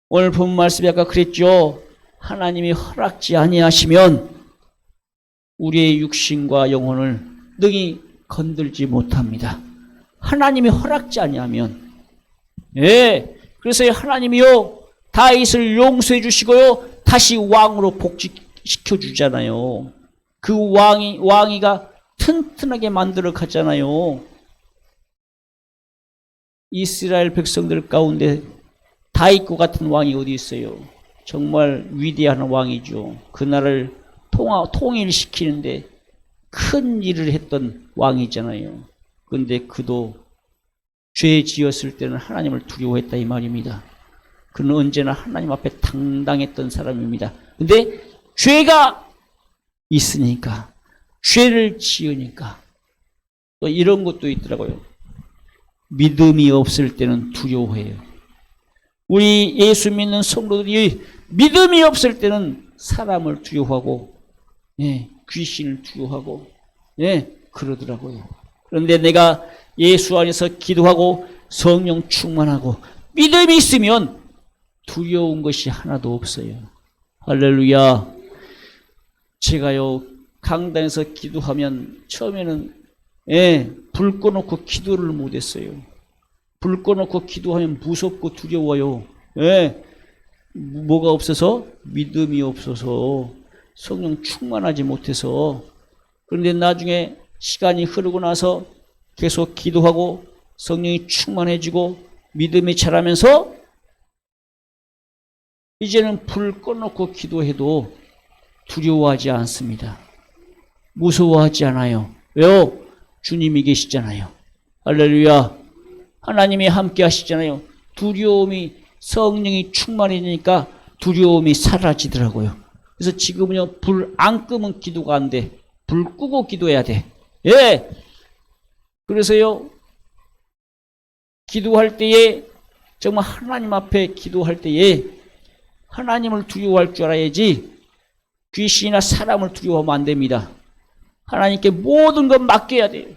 오늘 본 말씀이 아까 그랬죠. 하나님이 허락지 아니하시면 우리의 육신과 영혼을 능히 건들지 못합니다. 하나님이 허락지 아니하면. 예. 그래서 하나님이요, 다윗을 용서해 주시고요, 다시 왕으로 복직시켜 주잖아요. 그 왕위가 튼튼하게 만들어 갔잖아요. 이스라엘 백성들 가운데 다윗과 같은 왕이 어디 있어요? 정말 위대한 왕이죠. 그 나라를 통일시키는데 큰 일을 했던 왕이잖아요. 그런데 그도 죄 지었을 때는 하나님을 두려워했다 이 말입니다. 그는 언제나 하나님 앞에 당당했던 사람입니다. 근데 죄가 있으니까, 죄를 지으니까 또 이런 것도 있더라고요. 믿음이 없을 때는 두려워해요. 우리 예수 믿는 성도들이 믿음이 없을 때는 사람을 두려워하고, 귀신을 두려워하고, 그러더라고요. 그런데 내가 예수 안에서 기도하고 성령 충만하고 믿음이 있으면 두려운 것이 하나도 없어요. 할렐루야. 제가요, 강단에서 기도하면 처음에는 불 꺼놓고 기도를 못했어요. 불 꺼놓고 기도하면 무섭고 두려워요. 뭐가 없어서? 믿음이 없어서, 성령 충만하지 못해서. 그런데 나중에 시간이 흐르고 나서 계속 기도하고 성령이 충만해지고 믿음이 자라면서 이제는 불 꺼놓고 기도해도 두려워하지 않습니다. 무서워하지 않아요. 왜요? 주님이 계시잖아요. 할렐루야. 하나님이 함께 하시잖아요. 두려움이, 성령이 충만해지니까 두려움이 사라지더라고요. 그래서 지금은요, 불 안 끄면 기도가 안 돼. 불 끄고 기도해야 돼. 그래서요, 기도할 때에, 정말 하나님 앞에 기도할 때에 하나님을 두려워할 줄 알아야지 귀신이나 사람을 두려워하면 안 됩니다. 하나님께 모든 것 맡겨야 돼요.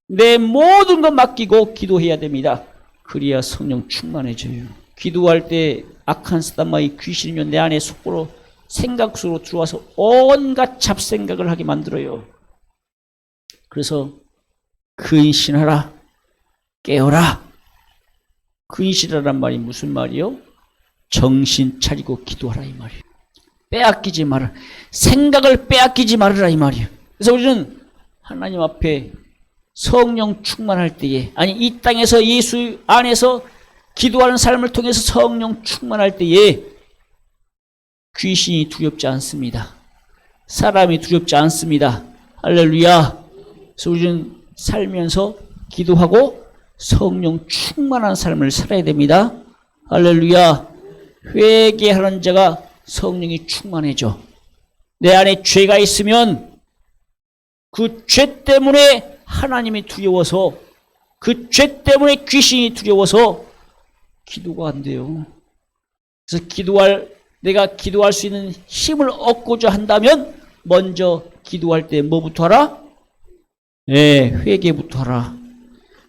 내 모든 것 맡기고 기도해야 됩니다. 그래야 성령 충만해져요. 기도할 때 악한 사단마의 귀신이요, 내 안에 속으로 생각 속으로 들어와서 온갖 잡생각을 하게 만들어요. 그래서 근신하라, 깨어라. 근신하란 말이 무슨 말이요? 정신 차리고 기도하라 이 말이에요. 빼앗기지 마라. 생각을 빼앗기지 말아라 이 말이에요. 그래서 우리는 하나님 앞에 성령 충만할 때에, 아니 이 땅에서 예수 안에서 기도하는 삶을 통해서 성령 충만할 때에 귀신이 두렵지 않습니다. 사람이 두렵지 않습니다. 할렐루야. 그래서 우리는 살면서 기도하고 성령 충만한 삶을 살아야 됩니다. 할렐루야. 회개하는 자가 성령이 충만해져. 내 안에 죄가 있으면 그 죄 때문에 하나님이 두려워서, 그 죄 때문에 귀신이 두려워서 기도가 안 돼요. 그래서 내가 기도할 수 있는 힘을 얻고자 한다면 먼저 기도할 때 뭐부터 하라? 회개부터 하라.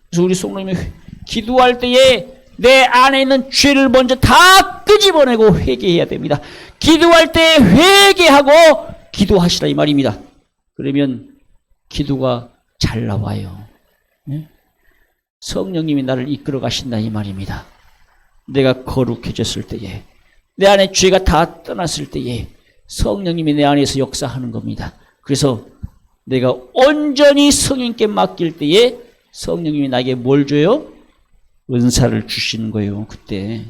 그래서 우리 성도님이 기도할 때에 내 안에 있는 죄를 먼저 다 끄집어내고 회개해야 됩니다. 기도할 때 회개하고 기도하시라 이 말입니다. 그러면 기도가 잘 나와요. 성령님이 나를 이끌어 가신다 이 말입니다. 내가 거룩해졌을 때에, 내 안에 죄가 다 떠났을 때에 성령님이 내 안에서 역사하는 겁니다. 그래서 내가 온전히 성령께 맡길 때에 성령님이 나에게 뭘 줘요? 은사를 주시는 거예요. 그때.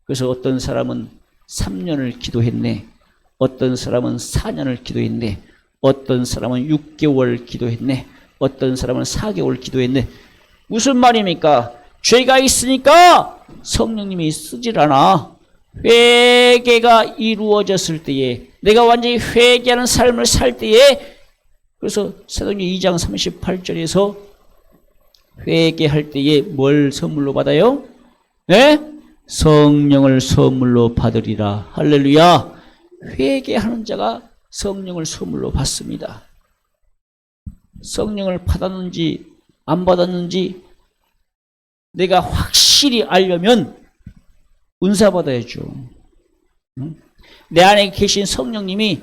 그래서 어떤 사람은 3년을 기도했네. 어떤 사람은 4년을 기도했네. 어떤 사람은 6개월 기도했네. 어떤 사람은 4개월 기도했네. 무슨 말입니까? 죄가 있으니까 성령님이 쓰질 않아. 회개가 이루어졌을 때에, 내가 완전히 회개하는 삶을 살 때에, 그래서 사도행전 2장 38절에서 회개할 때에 뭘 선물로 받아요? 성령을 선물로 받으리라. 할렐루야. 회개하는 자가 성령을 선물로 받습니다. 성령을 받았는지 안 받았는지 내가 확실히 알려면 은사 받아야죠. 내 안에 계신 성령님이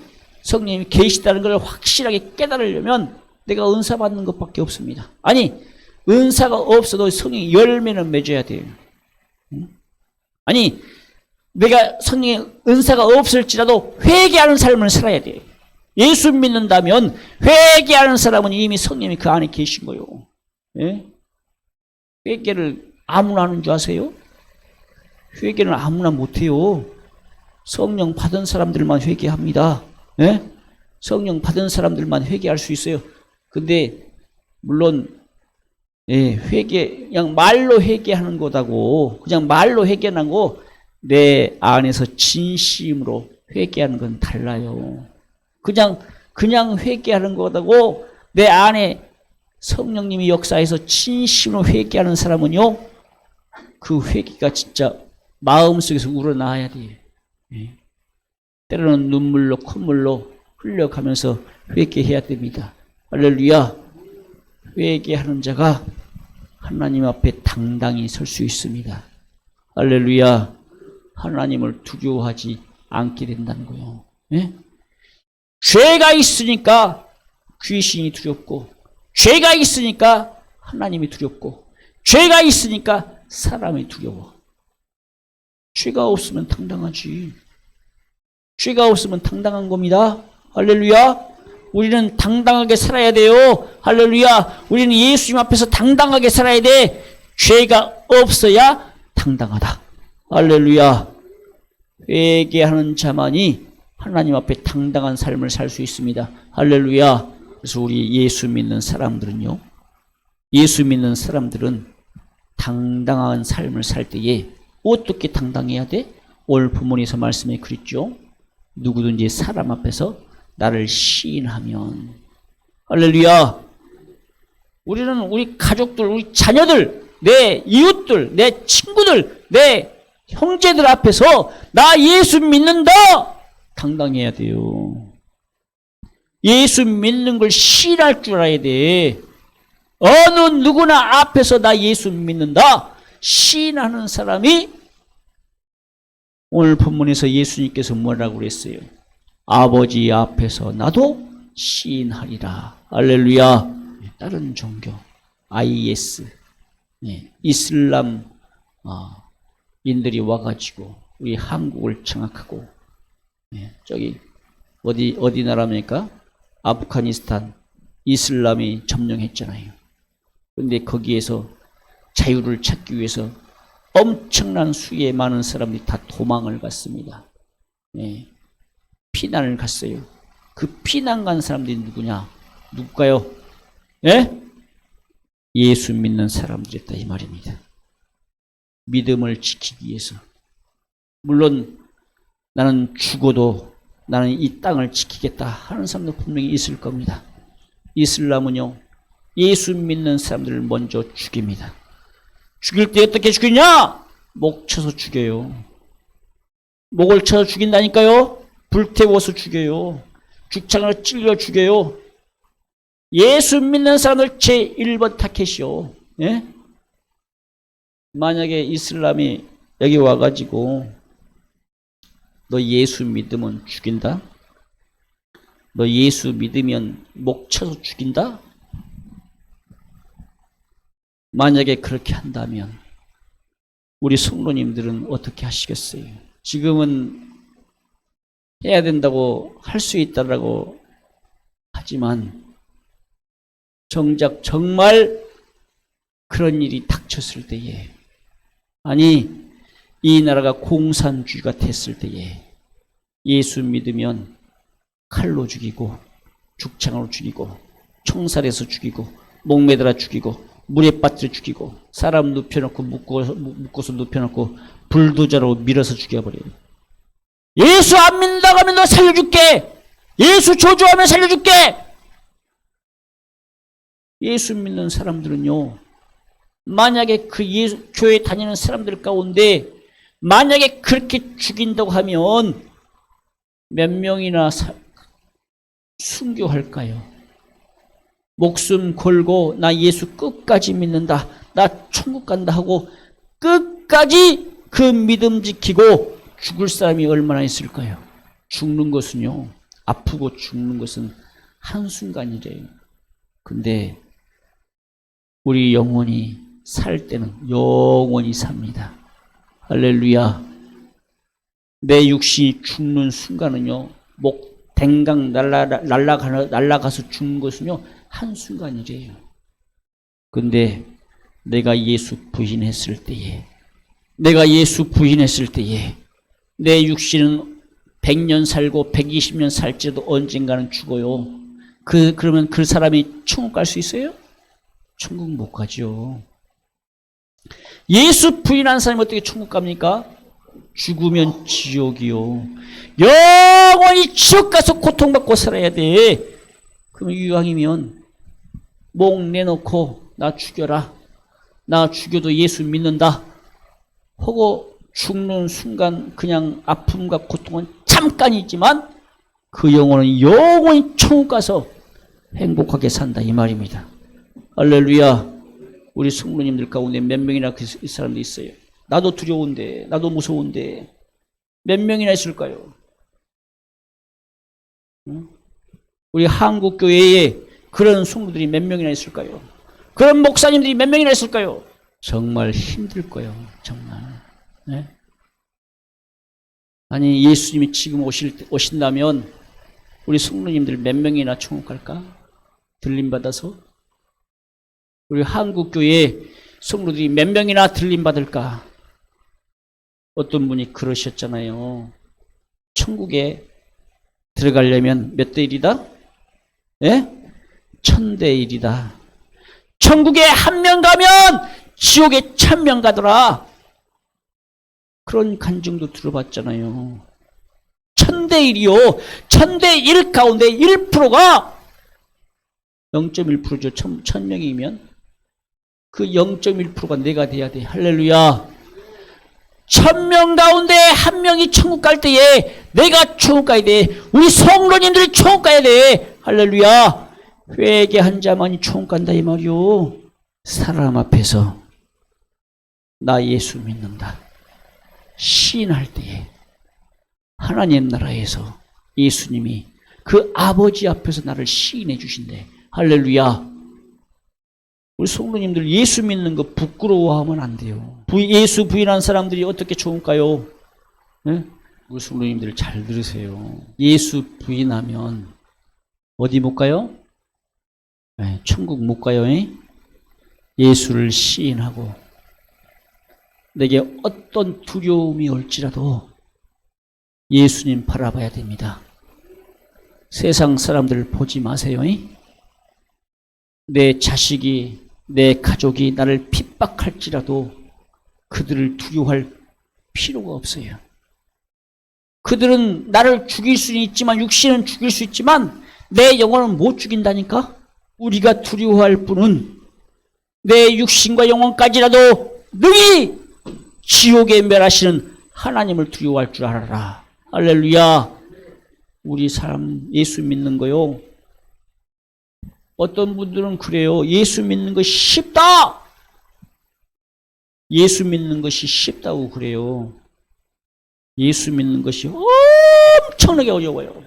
계시다는 걸 확실하게 깨달으려면 내가 은사 받는 것밖에 없습니다. 아니, 은사가 없어도 성령의 열매는 맺어야 돼요. 아니, 내가 성령의 은사가 없을지라도 회개하는 삶을 살아야 돼요. 예수 믿는다면 회개하는 사람은 이미 성령이 그 안에 계신 거요. 예? 회개를 아무나 하는 줄 아세요? 회개는 아무나 못해요. 성령 받은 사람들만 회개합니다. 예? 성령 받은 사람들만 회개할 수 있어요. 근데 물론 회개 그냥 말로 회개하는 거다고, 그냥 말로 회개하는 거, 내 안에서 진심으로 회개하는 건 달라요. 그냥 회개하는 거다고, 내 안에 성령님이 역사해서 진심으로 회개하는 사람은요, 그 회개가 진짜 마음속에서 우러나와야 돼요. 때로는 눈물로 콧물로 흘려가면서 회개해야 됩니다. 할렐루야. 회개하는 자가 하나님 앞에 당당히 설 수 있습니다. 할렐루야. 하나님을 두려워하지 않게 된다는 거예요. 죄가 있으니까 귀신이 두렵고, 죄가 있으니까 하나님이 두렵고, 죄가 있으니까 사람이 두려워. 죄가 없으면 당당하지. 죄가 없으면 당당한 겁니다. 할렐루야. 우리는 당당하게 살아야 돼요. 할렐루야. 우리는 예수님 앞에서 당당하게 살아야 돼. 죄가 없어야 당당하다. 할렐루야. 회개하는 자만이 하나님 앞에 당당한 삶을 살 수 있습니다. 할렐루야. 그래서 우리 예수 믿는 사람들은요, 예수 믿는 사람들은 당당한 삶을 살 때에 어떻게 당당해야 돼? 오늘 본문에서 말씀에 그랬죠. 누구든지 사람 앞에서 나를 시인하면. 할렐루야. 우리는 우리 가족들, 우리 자녀들, 내 이웃들, 내 친구들, 내 형제들 앞에서 나 예수 믿는다! 당당해야 돼요. 예수 믿는 걸 시인할 줄 알아야 돼. 어느 누구나 앞에서 나 예수 믿는다 시인하는 사람이, 오늘 본문에서 예수님께서 뭐라고 그랬어요? 아버지 앞에서 나도 시인하리라. 할렐루야. 다른 종교 IS 이슬람 인들이 와가지고 우리 한국을 장악하고, 저기 어디 나라입니까? 아프가니스탄 이슬람이 점령했잖아요. 그런데 거기에서 자유를 찾기 위해서 엄청난 수의 많은 사람들이 다 도망을 갔습니다. 피난을 갔어요. 그 피난 간 사람들이 누구냐? 누굴까요? 예수 믿는 사람들이었다 이 말입니다. 믿음을 지키기 위해서. 물론 나는 죽어도 나는 이 땅을 지키겠다 하는 사람도 분명히 있을 겁니다. 이슬람은요, 예수 믿는 사람들을 먼저 죽입니다. 죽일 때 어떻게 죽이냐? 목 쳐서 죽여요. 목을 쳐서 죽인다니까요. 불태워서 죽여요. 죽창으로 찔러 죽여요. 예수 믿는 사람들 제1번 타켓이요. 만약에 이슬람이 여기 와가지고 너 예수 믿으면 죽인다? 너 예수 믿으면 목 쳐서 죽인다? 만약에 그렇게 한다면 우리 성도님들은 어떻게 하시겠어요? 지금은 해야 된다고 할 수 있다라고 하지만 정작 정말 그런 일이 닥쳤을 때에, 아니 이 나라가 공산주의가 됐을 때에 예수 믿으면 칼로 죽이고 죽창으로 죽이고 총살해서 죽이고 목매달아 죽이고 물에 빠뜨려 죽이고 사람 눕혀놓고 묶어서 눕혀놓고 불도저로 밀어서 죽여버려요. 예수 안 믿는다고 하면 너 살려줄게. 예수 저주하면 살려줄게. 예수 믿는 사람들은요, 만약에 그 교회 다니는 사람들 가운데 만약에 그렇게 죽인다고 하면 몇 명이나 순교할까요? 목숨 걸고 나 예수 끝까지 믿는다, 나 천국 간다 하고 끝까지 그 믿음 지키고 죽을 사람이 얼마나 있을까요? 죽는 것은요, 아프고 죽는 것은 한순간이래요. 근데 우리 영혼이 살 때는 영원히 삽니다. 할렐루야. 내 육신이 죽는 순간은요, 목 댕강 날아가서 죽는 것은요, 한순간이래요. 근데 내가 예수 부인했을 때에, 내 육신은 100년 살고 120년 살지라도 언젠가는 죽어요. 그러면 그 사람이 천국 갈 수 있어요? 천국 못 가죠. 예수 부인한 사람이 어떻게 천국 갑니까? 죽으면 지옥이요. 영원히 지옥 가서 고통받고 살아야 돼. 그럼 이왕이면 목 내놓고 나 죽여라. 나 죽여도 예수 믿는다. 하고 죽는 순간 그냥 아픔과 고통은 잠깐이지만 그 영혼은 영원히 천국 가서 행복하게 산다 이 말입니다. 할렐루야. 우리 성도님들 가운데 몇 명이나 그 사람도 있어요. 나도 두려운데, 나도 무서운데 몇 명이나 있을까요? 우리 한국 교회에 그런 성도들이 몇 명이나 있을까요? 그런 목사님들이 몇 명이나 있을까요? 정말 힘들 거예요. 정말. 네? 아니 예수님이 지금 오신다면 우리 성도님들 몇 명이나 천국 갈까? 들림받아서? 우리 한국교회 성도들이 몇 명이나 들림받을까? 어떤 분이 그러셨잖아요. 천국에 들어가려면 몇 대 1이다? 예? 1000대 1이다. 천국에 1명 가면 지옥에 1000명 가더라. 그런 간증도 들어봤잖아요. 1000대 1이요. 1000대 1 가운데 1%가 0.1%죠. 1000명이면 그 0.1%가 내가 돼야 돼. 할렐루야. 1000명 가운데 1명이 천국 갈 때에 내가 천국 가야 돼. 우리 성도님들이 천국 가야 돼. 할렐루야. 회개한 자만이 천국 간다 이 말이요. 사람 앞에서 나 예수 믿는다 시인할 때에 하나님 나라에서 예수님이 그 아버지 앞에서 나를 시인해 주신대. 할렐루야. 우리 성도님들 예수 믿는 거 부끄러워하면 안 돼요. 예수 부인한 사람들이 어떻게 좋을까요? 네? 우리 성도님들 잘 들으세요. 예수 부인하면 어디 못 가요? 네, 천국 못 가요. 예수를 시인하고 내게 어떤 두려움이 올지라도 예수님 바라봐야 됩니다. 세상 사람들을 보지 마세요. 내 자식이, 내 가족이 나를 핍박할지라도 그들을 두려워할 필요가 없어요. 그들은 나를 죽일 수는 있지만, 육신은 죽일 수 있지만 내 영혼은 못 죽인다니까? 우리가 두려워할 분은 내 육신과 영혼까지라도 능히 지옥에 멸하시는 하나님을 두려워할 줄 알아라. 할렐루야. 우리 사람 예수 믿는 거요. 어떤 분들은 그래요. 예수 믿는 것이 쉽다. 예수 믿는 것이 쉽다고 그래요. 예수 믿는 것이 엄청나게 어려워요.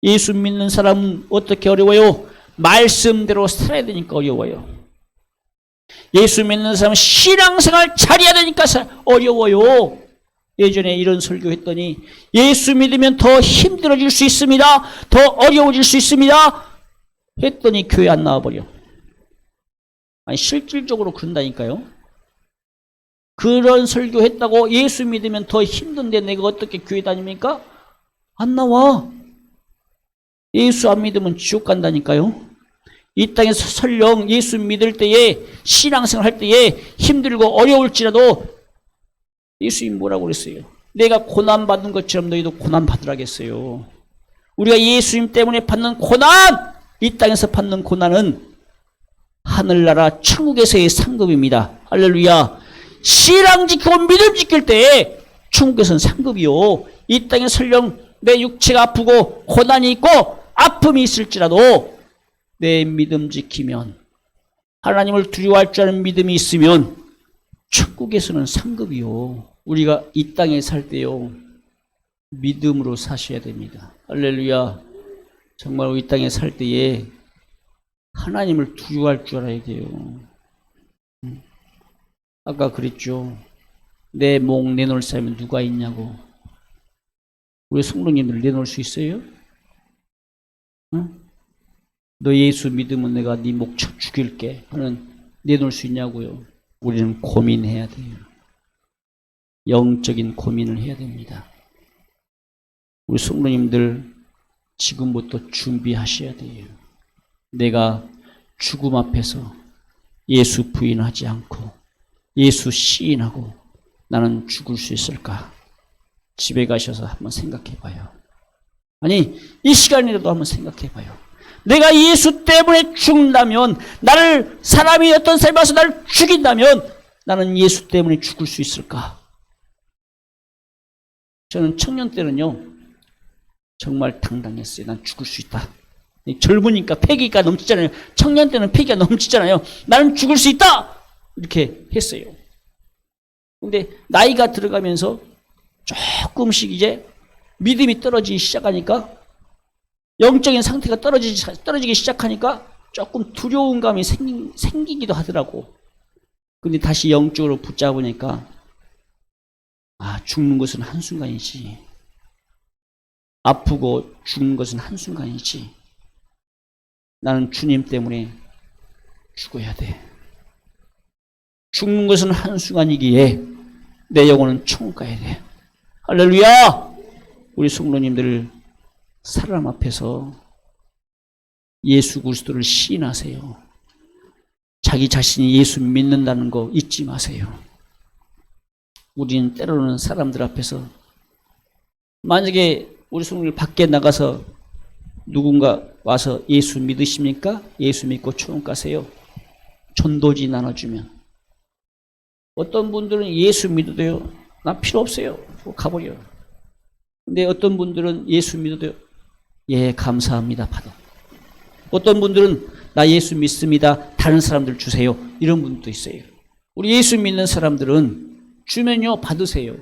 예수 믿는 사람은 어떻게 어려워요? 말씀대로 살아야 되니까 어려워요. 예수 믿는 사람은 신앙생활 잘해야 되니까 어려워요. 예전에 이런 설교했더니 예수 믿으면 더 힘들어질 수 있습니다. 더 어려워질 수 있습니다. 했더니 교회 안 나와버려. 아니 실질적으로 그런다니까요. 그런 설교했다고 예수 믿으면 더 힘든데 내가 어떻게 교회 다닙니까? 안 나와. 예수 안 믿으면 지옥 간다니까요. 이 땅에서 설령 예수 믿을 때에 신앙생활 할 때에 힘들고 어려울지라도 예수님 뭐라고 그랬어요? 내가 고난받는 것처럼 너희도 고난받으라겠어요. 우리가 예수님 때문에 받는 고난, 이 땅에서 받는 고난은 하늘나라 천국에서의 상급입니다. 할렐루야. 신앙 지키고 믿음 지킬 때 천국에서는 상급이요. 이 땅에 설령 내 육체가 아프고 고난이 있고 아픔이 있을지라도 내 믿음 지키면, 하나님을 두려워할 줄 아는 믿음이 있으면 천국에서는 상급이요. 우리가 이 땅에 살 때요 믿음으로 사셔야 됩니다. 할렐루야. 정말 이 땅에 살 때에 하나님을 두려워할 줄 알아야 돼요. 아까 그랬죠. 내 목 내놓을 사람이 누가 있냐고. 우리 성도님들 내놓을 수 있어요? 응? 너 예수 믿으면 내가 네 목 쳐 죽일게 하는 내놓을 수 있냐고요? 우리는 고민해야 돼요. 영적인 고민을 해야 됩니다. 우리 성도님들 지금부터 준비하셔야 돼요. 내가 죽음 앞에서 예수 부인하지 않고 예수 시인하고 나는 죽을 수 있을까? 집에 가셔서 한번 생각해 봐요. 아니, 이 시간이라도 한번 생각해 봐요. 내가 예수 때문에 죽는다면, 나를, 사람이 어떤 사람이 와서 나를 죽인다면 나는 예수 때문에 죽을 수 있을까? 저는 청년 때는요, 정말 당당했어요. 난 죽을 수 있다. 젊으니까 패기가 넘치잖아요. 청년 때는 패기가 넘치잖아요. 나는 죽을 수 있다! 이렇게 했어요. 근데 나이가 들어가면서 조금씩 이제 믿음이 떨어지기 시작하니까, 영적인 상태가 떨어지기 시작하니까 조금 두려운 감이 생기기도 하더라고. 근데 다시 영적으로 붙잡으니까, 아, 죽는 것은 한순간이지. 아프고 죽는 것은 한순간이지. 나는 주님 때문에 죽어야 돼. 죽는 것은 한순간이기에 내 영혼은 천국 가야 돼. 할렐루야! 우리 성도님들 사람 앞에서 예수 그리스도를 시인하세요. 자기 자신이 예수 믿는다는 거 잊지 마세요. 우리는 때로는 사람들 앞에서, 만약에 우리 성도들 밖에 나가서 누군가 와서 예수 믿으십니까? 예수 믿고 천국 가세요. 전도지 나눠주면. 어떤 분들은 예수 믿어도요, 난 필요 없어요. 가버려. 근데 어떤 분들은 예수 믿어도요, 예, 감사합니다. 받아. 어떤 분들은 나 예수 믿습니다. 다른 사람들 주세요. 이런 분도 있어요. 우리 예수 믿는 사람들은 주면요, 받으세요.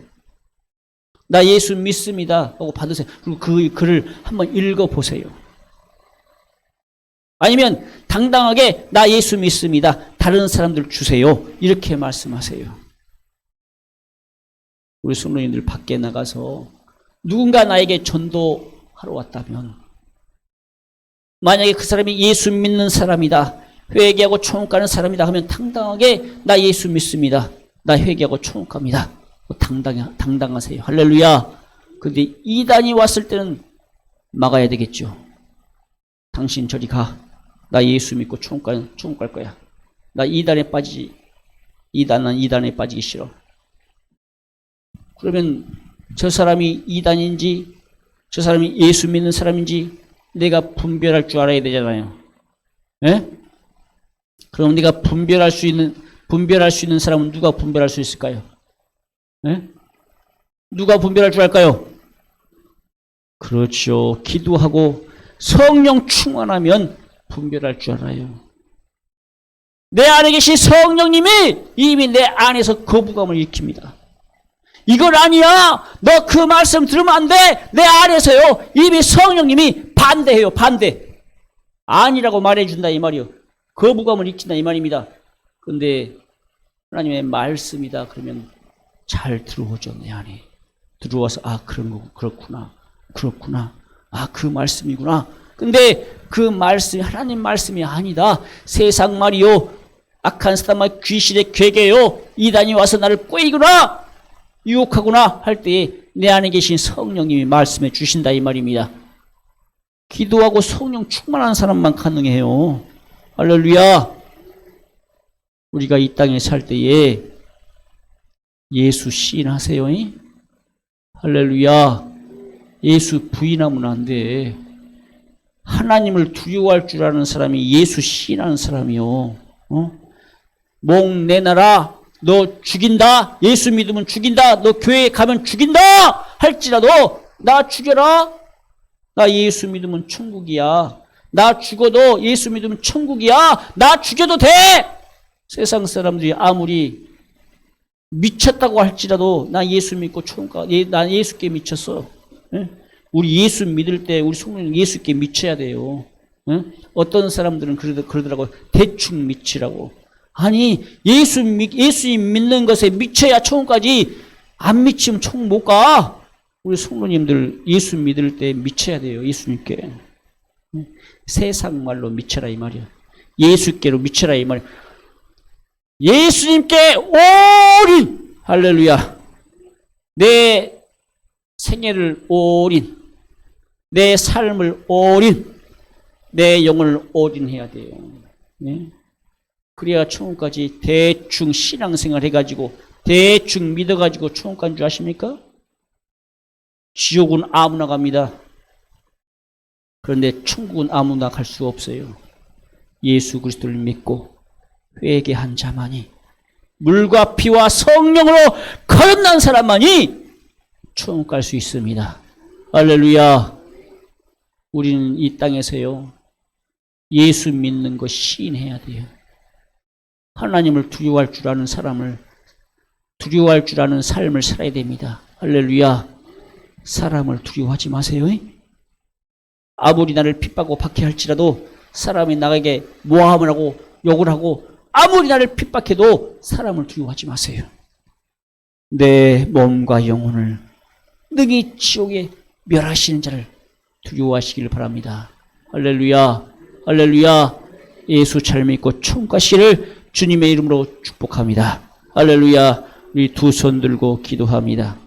나 예수 믿습니다 하고 받으세요. 그리고 그 글을 한번 읽어보세요. 아니면 당당하게 나 예수 믿습니다. 다른 사람들 주세요. 이렇게 말씀하세요. 우리 성도님들 밖에 나가서 누군가 나에게 전도하러 왔다면, 만약에 그 사람이 예수 믿는 사람이다, 회개하고 천국 가는 사람이다 하면 당당하게 나 예수 믿습니다. 나 회개하고 천국 갑니다. 당당하세요. 할렐루야. 그런데 이단이 왔을 때는 막아야 되겠죠. 당신 저리 가. 나 예수 믿고 천국 갈 거야. 나 이단에 빠지기 싫어. 그러면 저 사람이 이단인지 저 사람이 예수 믿는 사람인지 내가 분별할 줄 알아야 되잖아요. 예? 그럼 내가 분별할 수 있는 사람은 누가 분별할 수 있을까요? 예? 누가 분별할 줄 알까요? 그렇죠. 기도하고 성령 충만하면 분별할 줄 알아요. 내 안에 계신 성령님이 이미 내 안에서 거부감을 일으킵니다. 이건 아니야. 너 그 말씀 들으면 안 돼. 내 안에서요, 이미 성령님이 반대해요. 반대. 아니라고 말해준다 이 말이요. 거부감을 일으킨다 이 말입니다. 그런데 하나님의 말씀이다 그러면 잘 들어오죠. 내 안에 들어와서, 아, 그런 거 그렇구나. 아, 그 말씀이구나. 근데 그 말씀이 하나님 말씀이 아니다. 세상 말이요, 악한 사람과 귀신의 괴계요, 이단이 와서 나를 꾀이구나, 유혹하구나 할 때에 내 안에 계신 성령님이 말씀해 주신다 이 말입니다. 기도하고 성령 충만한 사람만 가능해요. 할렐루야. 우리가 이 땅에 살 때에 예수 시인하세요. 할렐루야. 예수 부인하면 안 돼. 하나님을 두려워할 줄 아는 사람이 예수 시인하는 사람이요. 목 내놔라. 너 죽인다. 예수 믿으면 죽인다. 너 교회에 가면 죽인다 할지라도 나 죽여라. 나 예수 믿으면 천국이야. 나 죽어도 예수 믿으면 천국이야. 나 죽여도 돼. 세상 사람들이 아무리 미쳤다고 할지라도 나 예수 믿고 천국 가. 나 예수께 미쳤어. 우리 예수 믿을 때 우리 성도는 예수께 미쳐야 돼요. 어떤 사람들은 그러더라고. 대충 미치라고. 아니, 예수님 믿는 것에 미쳐야 천국까지. 안 미치면 천국 못 가. 우리 성도님들 예수 믿을 때 미쳐야 돼요. 예수님께. 세상 말로 미쳐라 이 말이야. 예수께로 미쳐라 이 말이야. 예수님께 올인. 할렐루야. 내 생애를 올인. 내 삶을 올인. 내 영혼을 올인해야 돼요. 네? 그래야 천국까지 대충 신앙생활 해가지고 대충 믿어가지고 천국 간 줄 아십니까? 지옥은 아무나 갑니다. 그런데 천국은 아무나 갈 수 없어요. 예수 그리스도를 믿고 회개한 자만이, 물과 피와 성령으로 거듭난 사람만이 천국 갈 수 있습니다. 할렐루야. 우리는 이 땅에서요, 예수 믿는 거 시인해야 돼요. 하나님을 두려워할 줄 아는 두려워할 줄 아는 삶을 살아야 됩니다. 할렐루야. 사람을 두려워하지 마세요. 아무리 나를 핍박하고 박해할지라도 사람이 나에게 모함을 하고 욕을 하고 아무리 나를 핍박해도 사람을 두려워하지 마세요. 내 몸과 영혼을 능히 지옥에 멸하시는 자를 두려워하시길 바랍니다. 할렐루야. 할렐루야. 예수 잘 믿고 천국 가시기를 주님의 이름으로 축복합니다. 할렐루야. 우리 두 손 들고 기도합니다.